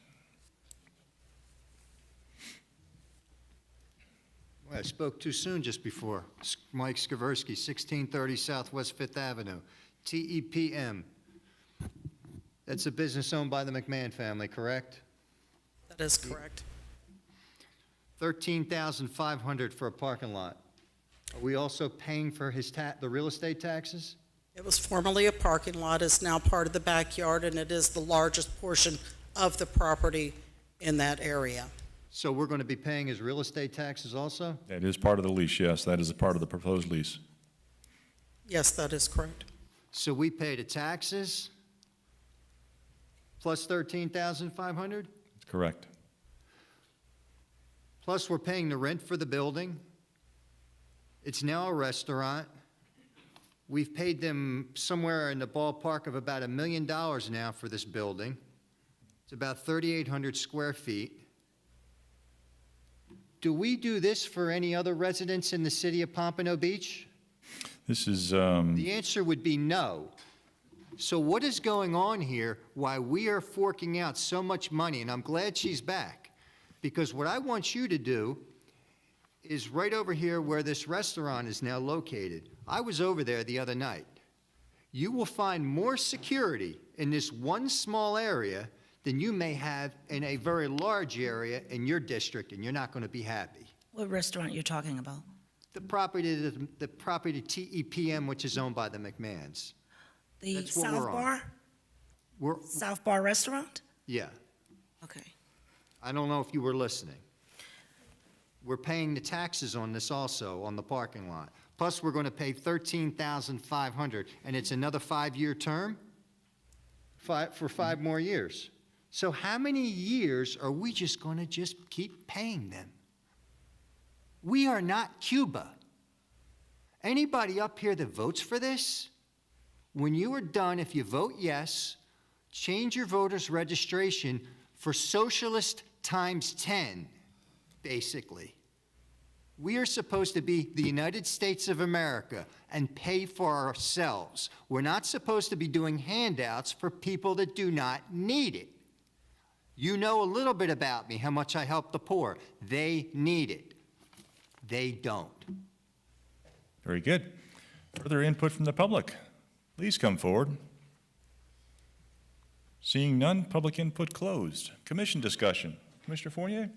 Well, I spoke too soon just before. Mike Skaversky, 1630 Southwest 5th Avenue, TEPM. That's a business owned by the McMahon family, correct? That is correct. $13,500 for a parking lot. Are we also paying for the real estate taxes? It was formerly a parking lot, is now part of the backyard, and it is the largest portion of the property in that area. So we're going to be paying his real estate taxes also? That is part of the lease, yes. That is a part of the proposed lease. Yes, that is correct. So we pay the taxes plus $13,500? That's correct. Plus we're paying the rent for the building. It's now a restaurant. We've paid them somewhere in the ballpark of about $1 million now for this building. It's about 3,800 square feet. Do we do this for any other residents in the city of Pompano Beach? This is, The answer would be no. So what is going on here, why we are forking out so much money, and I'm glad she's back, because what I want you to do is right over here where this restaurant is now located. I was over there the other night. You will find more security in this one small area than you may have in a very large area in your district, and you're not going to be happy. What restaurant you're talking about? The property TEPM, which is owned by the McMahons. The That's what South we're on. Bar? We're, South Bar Restaurant? yeah. Okay. I don't know if you were listening. We're paying the taxes on this also, on the parking lot. Plus, we're going to pay $13,500, and it's another 5-year term for 5 more years. So how many years are we just going to just keep paying them? We are not Cuba. Anybody up here that votes for this, when you are done, if you vote yes, change your voter's registration for socialist times 10, basically. We are supposed to be the United States of America and pay for ourselves. We're not supposed to be doing handouts for people that do not need it. You know a little bit about me, how much I help the poor. They need it. They don't. very good. Further input from the public? Please come forward. Seeing none, public input closed. Commission discussion. Commissioner Fournier?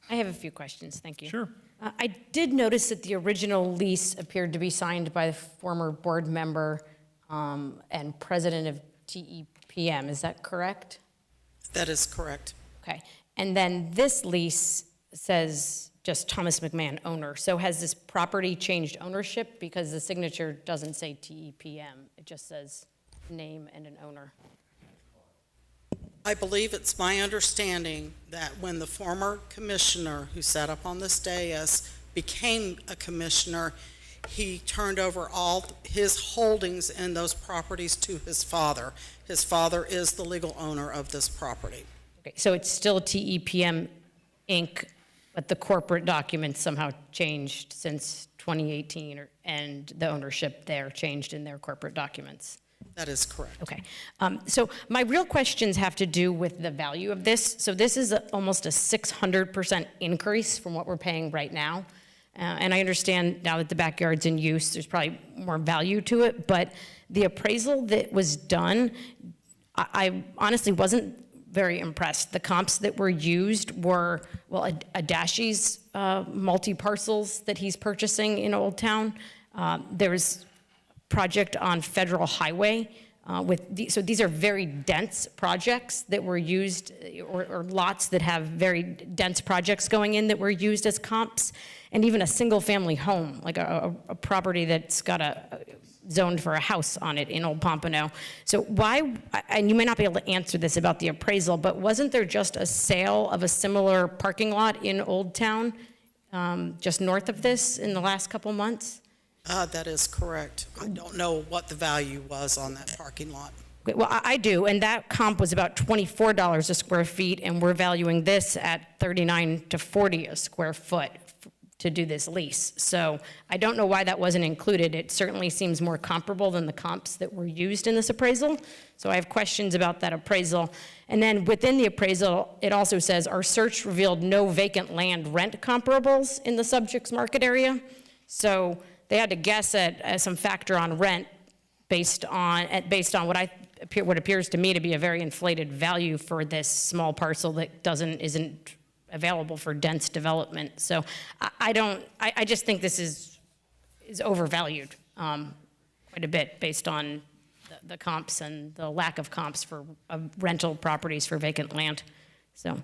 I have a few questions, thank you. Sure. I did notice that the original lease appeared to be signed by the former board member and president of TEPM. Is that correct? That is correct. Okay. And then this lease says just Thomas McMahon, owner. So has this property changed ownership? Because the signature doesn't say TEPM. It just says name and an owner. I believe it's my understanding that when the former commissioner who sat up on this dais became a commissioner, he turned over all his holdings in those properties to his father. His father is the legal owner of this property. Okay, so it's still TEPM Inc., but the corporate documents somehow changed since 2018, and the ownership there changed in their corporate documents. That is correct. Okay. So my real questions have to do with the value of this. So this is almost a 600% increase from what we're paying right now. And I understand now that the backyard's in use, there's probably more value to it, but the appraisal that was done, I honestly wasn't very impressed. The comps that were used were, well, Adashi's multi-parcels that he's purchasing in Old Town. There's project on Federal Highway So these are very dense projects that were used, or lots that have very dense projects going in that were used as comps, and even a single-family home, like a property that's got zoned for a house on it in Old Pompano. So why, and you may not be able to answer this about the appraisal, but wasn't there just a sale of a similar parking lot in Old Town, just north of this in the last couple months? That is correct. I don't know what the value was on that parking lot. Okay, well, I do, and that comp was about $24 a square feet, and we're valuing this at $39 to $40 a square foot to do this lease. So I don't know why that wasn't included. It certainly seems more comparable than the comps that were used in this appraisal. So I have questions about that appraisal. And then within the appraisal, it also says, our search revealed no vacant land rent comparables in the subject's market area. So they had to guess at some factor on rent based on what appears to me to be a very inflated value for this small parcel that isn't available for dense development. So I just think this is overvalued quite a bit based on the comps and the lack of comps for rental properties for vacant land. So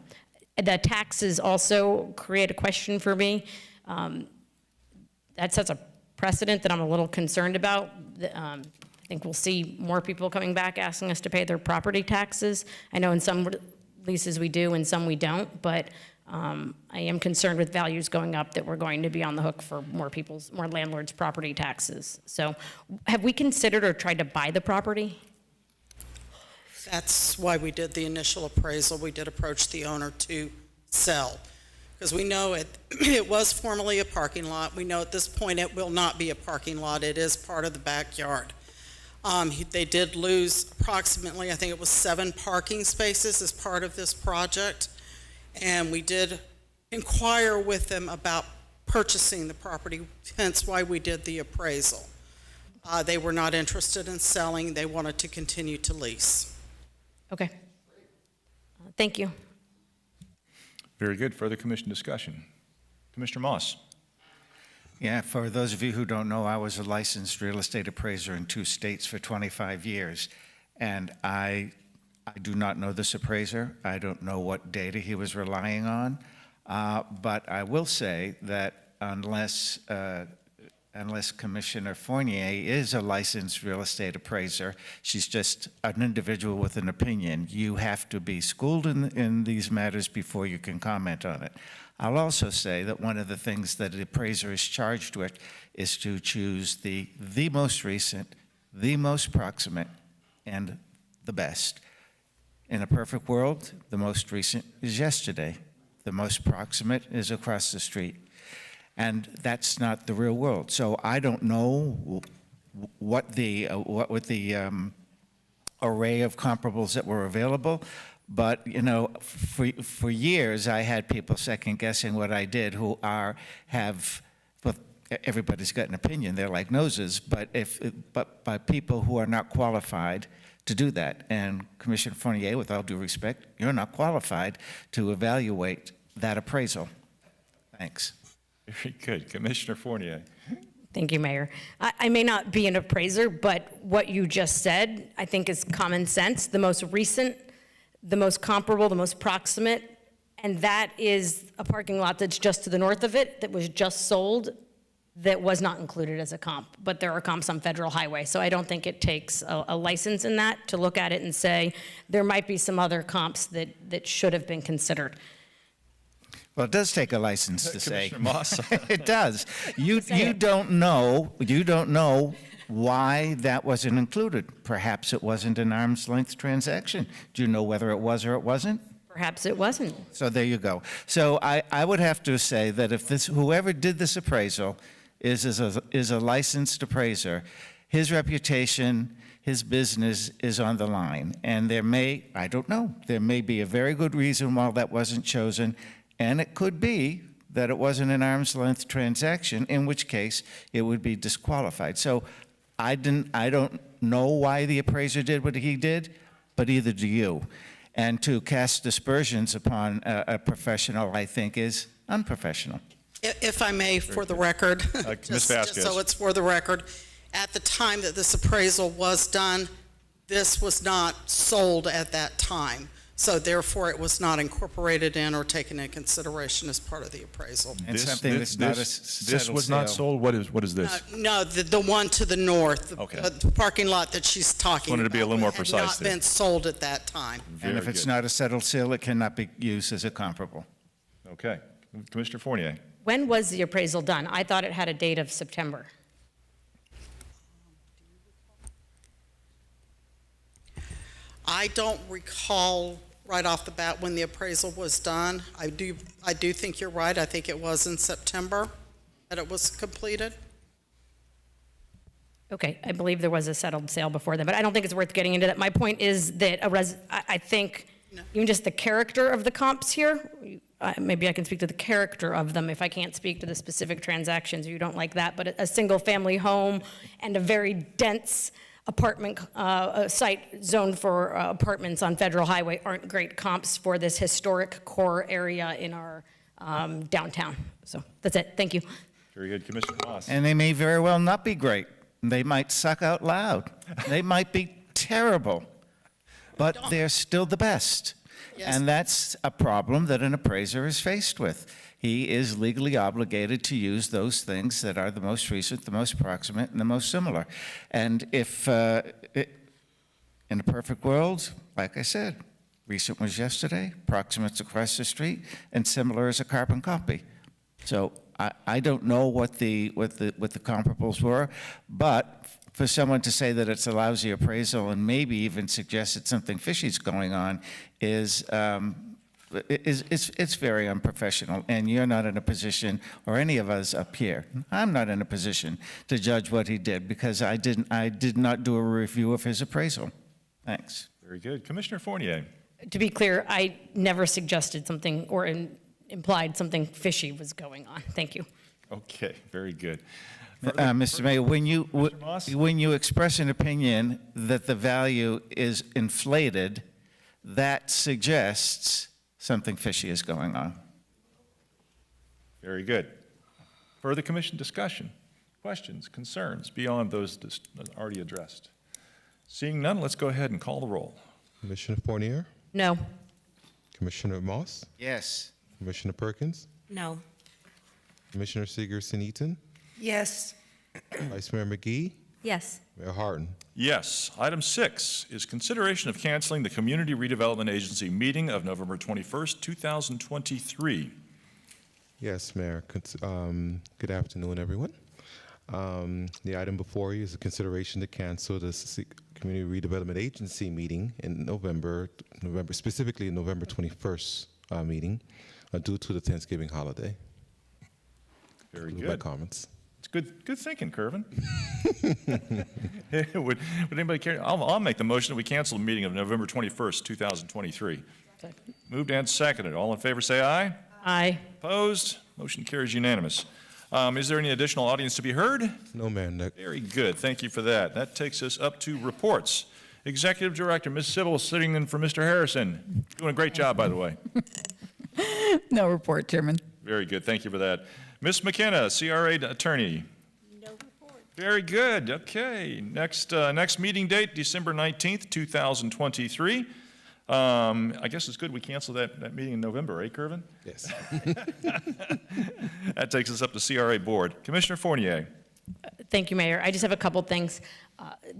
the taxes also create a question for me. That sets a precedent that I'm a little concerned about. I think we'll see more people coming back asking us to pay their property taxes. I know in some leases we do and some we don't, but I am concerned with values going up that we're going to be on the hook for more landlords' property taxes. So have we considered or tried to buy the property? That's why we did the initial appraisal. We did approach the owner to sell, because we know it was formerly a parking lot. We know at this point it will not be a parking lot. It is part of the backyard. They did lose approximately, I think it was 7 parking spaces as part of this project. And we did inquire with them about purchasing the property, hence why we did the appraisal. They were not interested in selling. They wanted to continue to lease. Okay. Thank you. Very good. Further commission discussion. Commissioner Moss. Yeah, for those of you who don't know, I was a licensed real estate appraiser in 2 states for 25 years, and I do not know this appraiser. I don't know what data he was relying on, but I will say that unless Commissioner Fournier is a licensed real estate appraiser, she's just an individual with an opinion. You have to be schooled in these matters before you can comment on it. I'll also say that one of the things that an appraiser is charged with is to choose the most recent, the most proximate, and the best. In a perfect world, the most recent is yesterday. The most proximate is across the street. And that's not the real world. So I don't know what with the array of comparables that were available, but for years I had people second guessing what I did who everybody's got an opinion. They're like noses, but by people who are not qualified to do that. And Commissioner Fournier, with all due respect, you're not qualified to evaluate that appraisal. Thanks. Very good. Commissioner Fournier. Thank you, Mayor. I may not be an appraiser, but what you just said, I think is common sense. The most recent, the most comparable, the most proximate, and that is a parking lot that's just to the north of it that was just sold that was not included as a comp, but there are comps on Federal Highway. So I don't think it takes a license in that to look at it and say there might be some other comps that should have been considered. Well, it does take a license to say. Commissioner Moss. It does. You don't know why that wasn't included. Perhaps it wasn't an arm's length transaction. Do you know whether it was or it wasn't? Perhaps it wasn't. So there you go. So I would have to say that if whoever did this appraisal is a licensed appraiser, his reputation, his business is on the line. And there may be a very good reason why that wasn't chosen. And it could be that it wasn't an arm's length transaction, in which case it would be disqualified. So I don't know why the appraiser did what he did, but either do you. And to cast aspersions upon a professional, I think, is unprofessional. If I may, for the record, Ms. Vasquez. just so it's for the record, at the time that this appraisal was done, this was not sold at that time. So therefore, it was not incorporated in or taken into consideration as part of the appraisal. And something that's not a This settled was not sale. sold? What is this? No, the one to the north, Okay. the parking lot that she's talking about. wanted to be a little more had precise not there. been sold at that time. And if it's not a settled sale, it cannot be used as a comparable. Okay. Commissioner Fournier. When was the appraisal done? I thought it had a date of September. I don't recall right off the bat when the appraisal was done. I do think you're right. I think it was in September that it was completed. Okay, I believe there was a settled sale before then, but I don't think it's worth getting into that. My point is that I think even just the character of the comps here, maybe I can speak to the character of them if I can't speak to the specific transactions, you don't like that, but a single-family home and a very dense apartment site zoned for apartments on Federal Highway aren't great comps for this historic core area in our downtown. So that's it. Thank you. Very good. Commissioner Moss. And they may very well not be great. They might suck out loud. They might be terrible, but they're still the best. Yes. And that's a problem that an appraiser is faced with. He is legally obligated to use those things that are the most recent, the most proximate, and the most similar. And if, in a perfect world, like I said, recent was yesterday, proximate's across the street, and similar is a carbon copy. So I don't know what the comparables were, but for someone to say that it's a lousy appraisal and maybe even suggest that something fishy's going on is it's very unprofessional, and you're not in a position, or any of us up here, I'm not in a position to judge what he did because I did not do a review of his appraisal. Thanks. Very good. Commissioner Fournier. To be clear, I never suggested something or implied something fishy was going on. Thank you. Okay, very good. Mr. Mayor, when you express an opinion that the value is inflated, that suggests something fishy is going on. Very good. Further commission discussion, questions, concerns beyond those already addressed? Seeing none, let's go ahead and call the roll. Commissioner Fournier, No. Commissioner Moss, Yes. Commissioner Perkins, No. Commissioner Sigerson-Eaton, Yes. Vice Mayor McGee, Yes. Mayor Harden. Yes. Item 6 is consideration of canceling the Community Redevelopment Agency meeting of November 21st, 2023. Yes, Mayor. Good afternoon, everyone. The item before you is a consideration to cancel the Community Redevelopment Agency meeting in November, specifically November 21st meeting, due to the Thanksgiving holiday. Very Those are good. my comments. It's good thinking, Kervin. would anybody care? I'll make the motion that we cancel the meeting of November 21st, 2023. Moved and seconded. All in favor say aye. Aye. Opposed? Motion carries unanimous. Is there any additional audience to be heard? No, ma'am. Very good. Thank you for that. That takes us up to reports. Executive Director, Ms. Sybil, sitting in for Mr. Harrison. Doing a great job, by the way. No report, Chairman. Very good. Thank you for that. Ms. McKenna, CRA Attorney. No report. Very good. Okay. Next meeting date, December 19th, 2023. I guess it's good we canceled that meeting in November, eh, Kervin? Yes. That takes us up to CRA Board. Commissioner Fournier. Thank you, Mayor. I just have a couple things.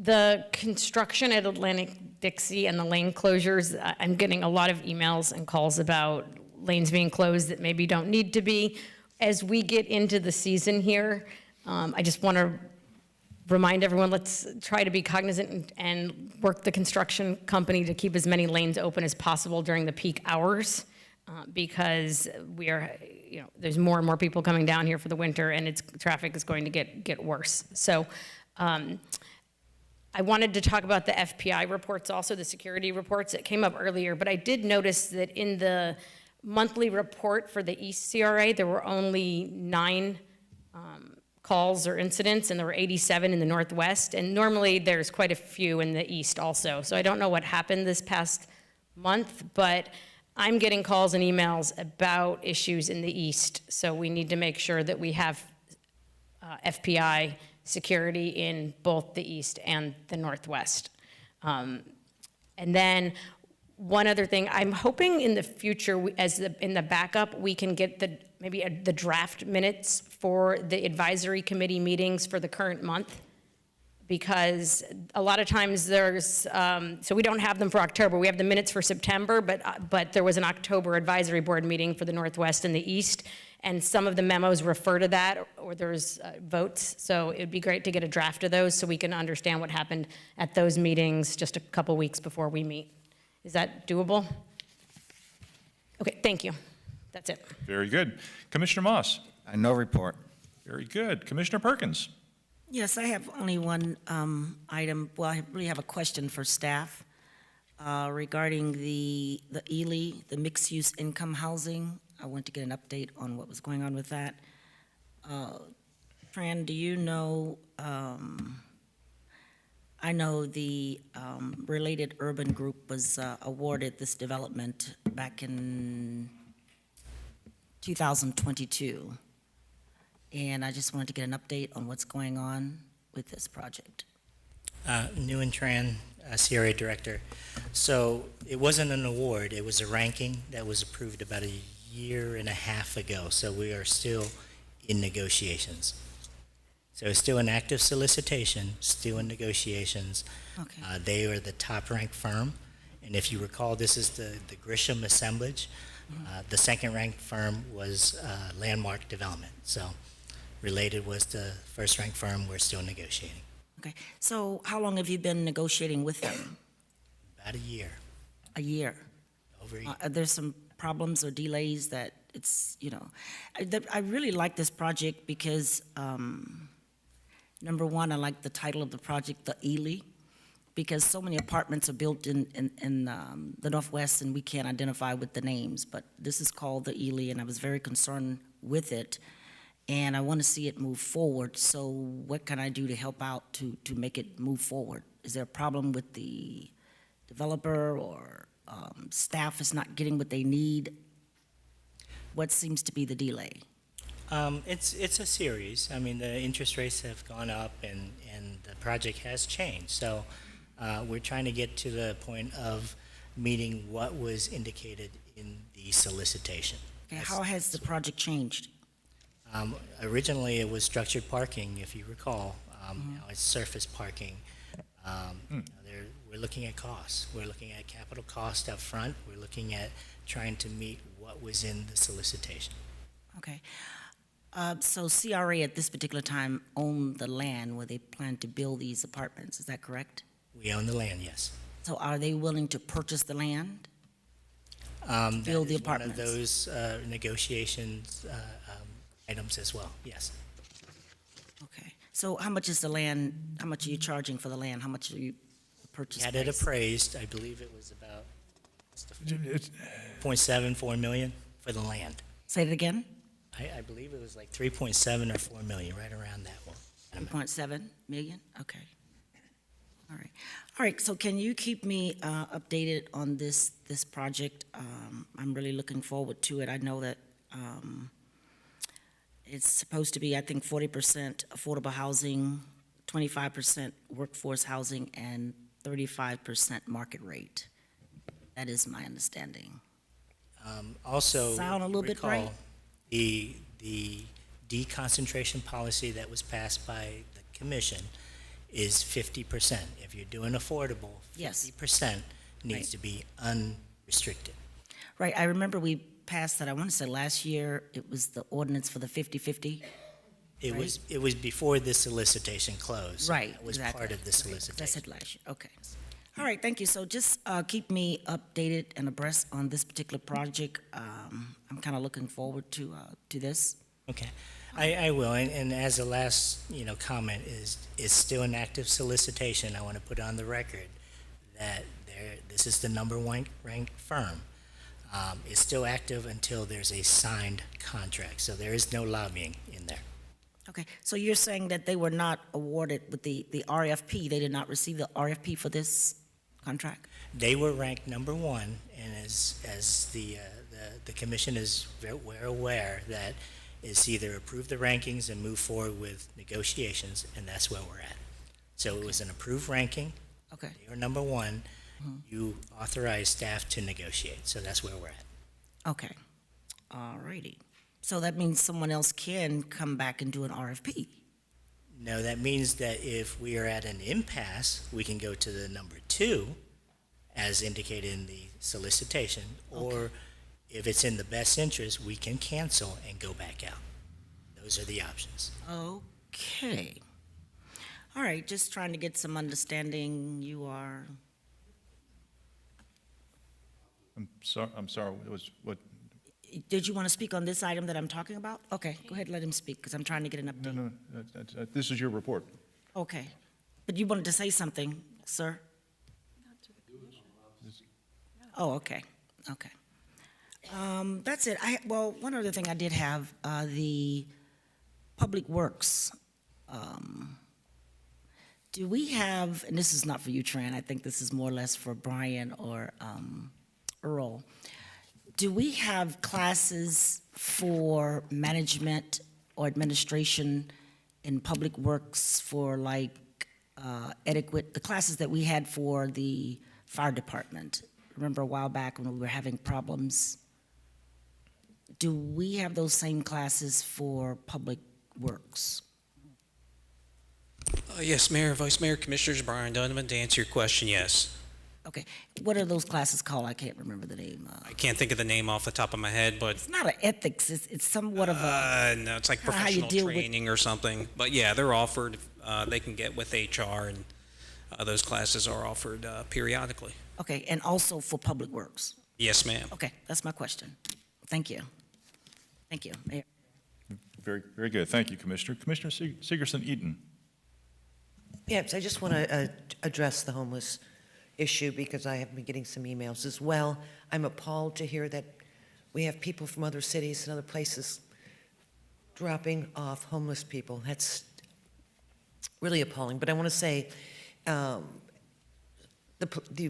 The construction at Atlantic Dixie and the lane closures, I'm getting a lot of emails and calls about lanes being closed that maybe don't need to be. As we get into the season here, I just want to remind everyone, let's try to be cognizant and work the construction company to keep as many lanes open as possible during the peak hours, because we are, there's more and more people coming down here for the winter, and traffic is going to get worse. So I wanted to talk about the FPI reports, also the security reports. It came up earlier, but I did notice that in the monthly report for the East CRA, there were only 9 calls or incidents, and there were 87 in the Northwest, and normally there's quite a few in the East also. So I don't know what happened this past month, but I'm getting calls and emails about issues in the East, so we need to make sure that we have FPI security in both the East and the Northwest. And then one other thing, I'm hoping in the future, in the backup, we can get the draft minutes for the advisory committee meetings for the current month. Because a lot of times so we don't have them for October. We have the minutes for September, but there was an October advisory board meeting for the Northwest and the East, and some of the memos refer to that, or there's votes. So it'd be great to get a draft of those so we can understand what happened at those meetings just a couple weeks before we meet. Is that doable? Okay, thank you. That's it. Very good. Commissioner Moss? No report. Very good. Commissioner Perkins? Yes, I have only one item. Well, I really have a question for staff regarding the Ely, the mixed-use income housing. I want to get an update on what was going on with that. Fran, do you know, I know the Related Urban Group was awarded this development back in 2022. And I just wanted to get an update on what's going on with this project. Nguyen Tran, CRA Director. So it wasn't an award, it was a ranking that was approved about a year and a half ago. So we are still in negotiations. So it's still an active solicitation, still in negotiations. Okay. They are the top-ranked firm. And if you recall, this is the Grisham assemblage. The second-ranked firm was Landmark Development. So Related was the first-ranked firm. We're still negotiating. Okay, so how long have you been negotiating with them? About a year. A year? Over a year. Are there some problems or delays that it's, I really like this project because, number one, I like the title of the project, the Ely, because so many apartments are built in the Northwest and we can't identify with the names, but this is called the Ely, and I was very concerned with it. And I want to see it move forward. So what can I do to help out to make it move forward? Is there a problem with the developer or staff is not getting what they need? What seems to be the delay? It's a series. I mean, the interest rates have gone up and the project has changed. So we're trying to get to the point of meeting what was indicated in the solicitation. Okay, how has the project changed? Originally, it was structured parking, if you recall. Now it's surface parking. We're looking at costs. We're looking at capital cost up front. We're looking at trying to meet what was in the solicitation. Okay. So CRA at this particular time owned the land where they plan to build these apartments. Is that correct? We own the land, yes. So are they willing to purchase the land? Build the one of apartments? those negotiations items as well, yes. Okay. So how much is the land, how much are you charging for the land? How much are you purchase Had it price? appraised, I believe it was about 0.74 million for the land. Say it again? I believe it was like 3.7 or 4 million, right around that one. 3.7 million? Okay. All right. All right, so can you keep me updated on this project? I'm really looking forward to it. I know that it's supposed to be, I think, 40% affordable housing, 25% workforce housing, and 35% market rate. That is my understanding. Also, Sound a little bit recall right? the deconcentration policy that was passed by the commission is 50%. If you're doing affordable, 50% Yes. needs Right. to be unrestricted. Right, I remember we passed that, I want to say last year, it was the ordinance for the 50/50. It Right. was before this solicitation closed. Right, It was exactly. part of the Right, solicitation. that's it last year, okay. All right, thank you. So just keep me updated and abreast on this particular project. I'm kind of looking forward to this. Okay, I will, and as a last, comment is, it's still an active solicitation. I want to put on the record that this is the number one ranked firm. It's still active until there's a signed contract, so there is no lobbying in there. Okay, so you're saying that they were not awarded with the RFP, they did not receive the RFP for this contract? They were ranked number one, and as the commission is very aware that it's either approve the rankings and move forward with negotiations, and that's where we're at. So it was an approved ranking, Okay. You're number one. You authorize staff to negotiate, so that's where we're at. Okay, all righty. So that means someone else can come back and do an RFP? No, that means that if we are at an impasse, we can go to the number two, as indicated in the solicitation, or if it's in the best interest, we can cancel and go back out. Those are the options. Okay. All right, just trying to get some understanding. You are, I'm sorry, it was what? did you want to speak on this item that I'm talking about? Okay, go ahead, let him speak, because I'm trying to get an update. No, this is your report. Okay, but you wanted to say something, sir? Oh, okay, okay. That's it. Well, one other thing I did have, the Public Works. Do we have, and this is not for you, Tran, I think this is more or less for Brian or Earl. Do we have classes for management or administration in Public Works for like adequate, the classes that we had for the fire department? Remember a while back when we were having problems? Do we have those same classes for Public Works? Yes, Mayor, Vice Mayor, Commissioners, Brian Donovan, to answer your question, yes. Okay, what are those classes called? I can't remember the name. I can't think of the name off the top of my head, but... It's not an ethics, it's somewhat of a... No, it's like how you professional deal with- training or something. But yeah, they're offered, they can get with HR, and those classes are offered periodically. Okay, and also for Public Works? Yes, ma'am. Okay, that's my question. Thank you. Thank you, Mayor. Very, very good. Thank you, Commissioner. Commissioner Sigerson-Eaton. Yes, I just want to address the homeless issue because I have been getting some emails as well. I'm appalled to hear that we have people from other cities and other places dropping off homeless people. That's really appalling. But I want to say the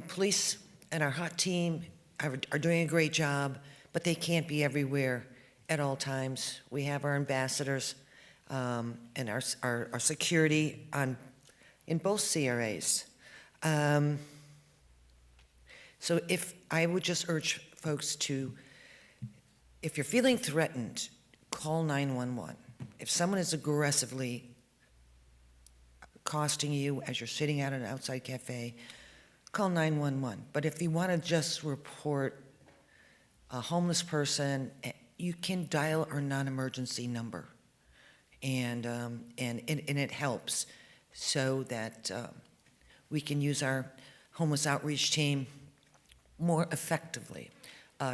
police and our hot team are doing a great job, but they can't be everywhere at all times. We have our ambassadors and our security in both CRAs. So if I would just urge folks to, if you're feeling threatened, call 911. If someone is aggressively accosting you as you're sitting out at an outside cafe, call 911. But if you want to just report a homeless person, you can dial our non-emergency number, and it helps so that we can use our homeless outreach team more effectively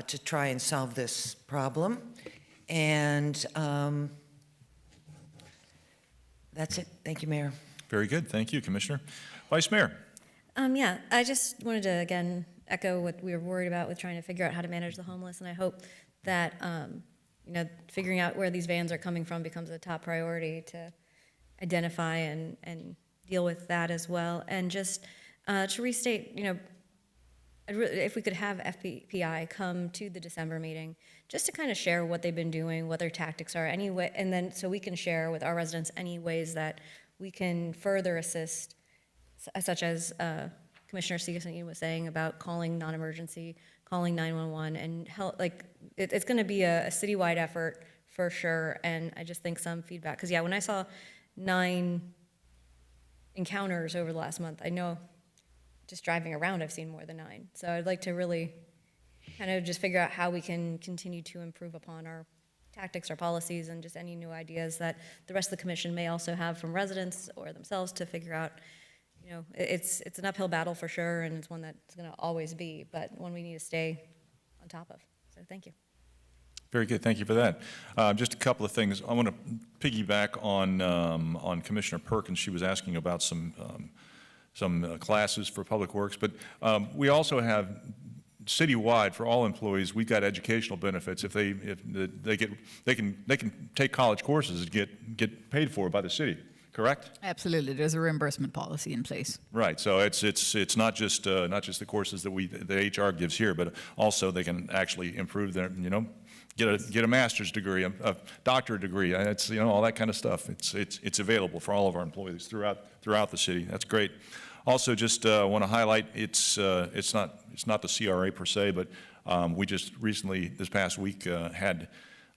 to try and solve this problem. And that's it. Thank you, Mayor. Very good. Thank you, Commissioner. Vice Mayor. Yeah, I just wanted to, again, echo what we were worried about with trying to figure out how to manage the homeless, and I hope that, figuring out where these vans are coming from becomes a top priority to identify and deal with that as well. And just to restate, if we could have FPI come to the December meeting, just to kind of share what they've been doing, what their tactics are, anyway, and then so we can share with our residents any ways that we can further assist, such as Commissioner Sigerson was saying about calling non-emergency, calling 911, and help. Like it's going to be a citywide effort for sure. And I just think some feedback, because yeah, when I saw 9 encounters over the last month, I know just driving around I've seen more than 9. So I'd like to really kind of just figure out how we can continue to improve upon our tactics, our policies, and just any new ideas that the rest of the commission may also have from residents or themselves to figure out. It's an uphill battle for sure, and it's one that's going to always be, but one we need to stay on top of. So thank you. Very good. Thank you for that. Just a couple of things. I want to piggyback on Commissioner Perkins. She was asking about some classes for Public Works, but we also have citywide for all employees. We've got educational benefits if they can take college courses and get paid for by the city. Correct? Absolutely. There's a reimbursement policy in place. Right. So it's not just the courses that the HR gives here, but also they can actually improve their get a master's degree, a doctorate degree. It's all that kind of stuff. It's available for all of our employees throughout the city. That's great. Also, just want to highlight, it's not the CRA per se, but we just recently, this past week, had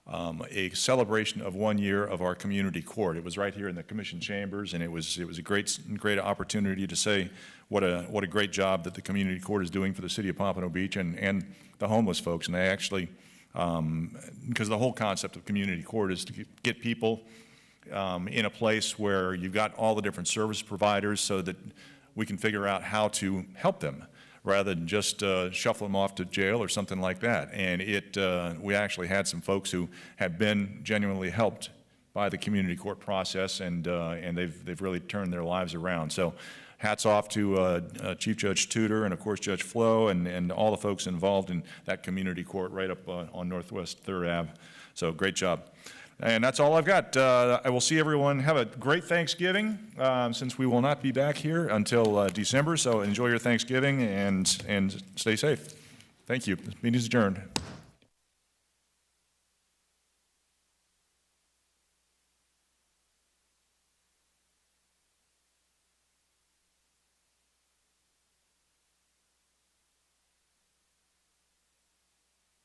a celebration of 1 year of our community court. It was right here in the commission chambers, and it was a great opportunity to say what a great job that the community court is doing for the city of Pompano Beach and the homeless folks. And they actually, because the whole concept of community court is to get people in a place where you've got all the different service providers so that we can figure out how to help them, rather than just shuffle them off to jail or something like that. And we actually had some folks who had been genuinely helped by the community court process, and they've really turned their lives around. So hats off to Chief Judge Tudor and, of course, Judge Flo and all the folks involved in that community court right up on Northwest 3rd Ave. So great job. And that's all I've got. I will see everyone. Have a great Thanksgiving, since we will not be back here until December. So enjoy your Thanksgiving and stay safe. Thank you. This meeting is adjourned.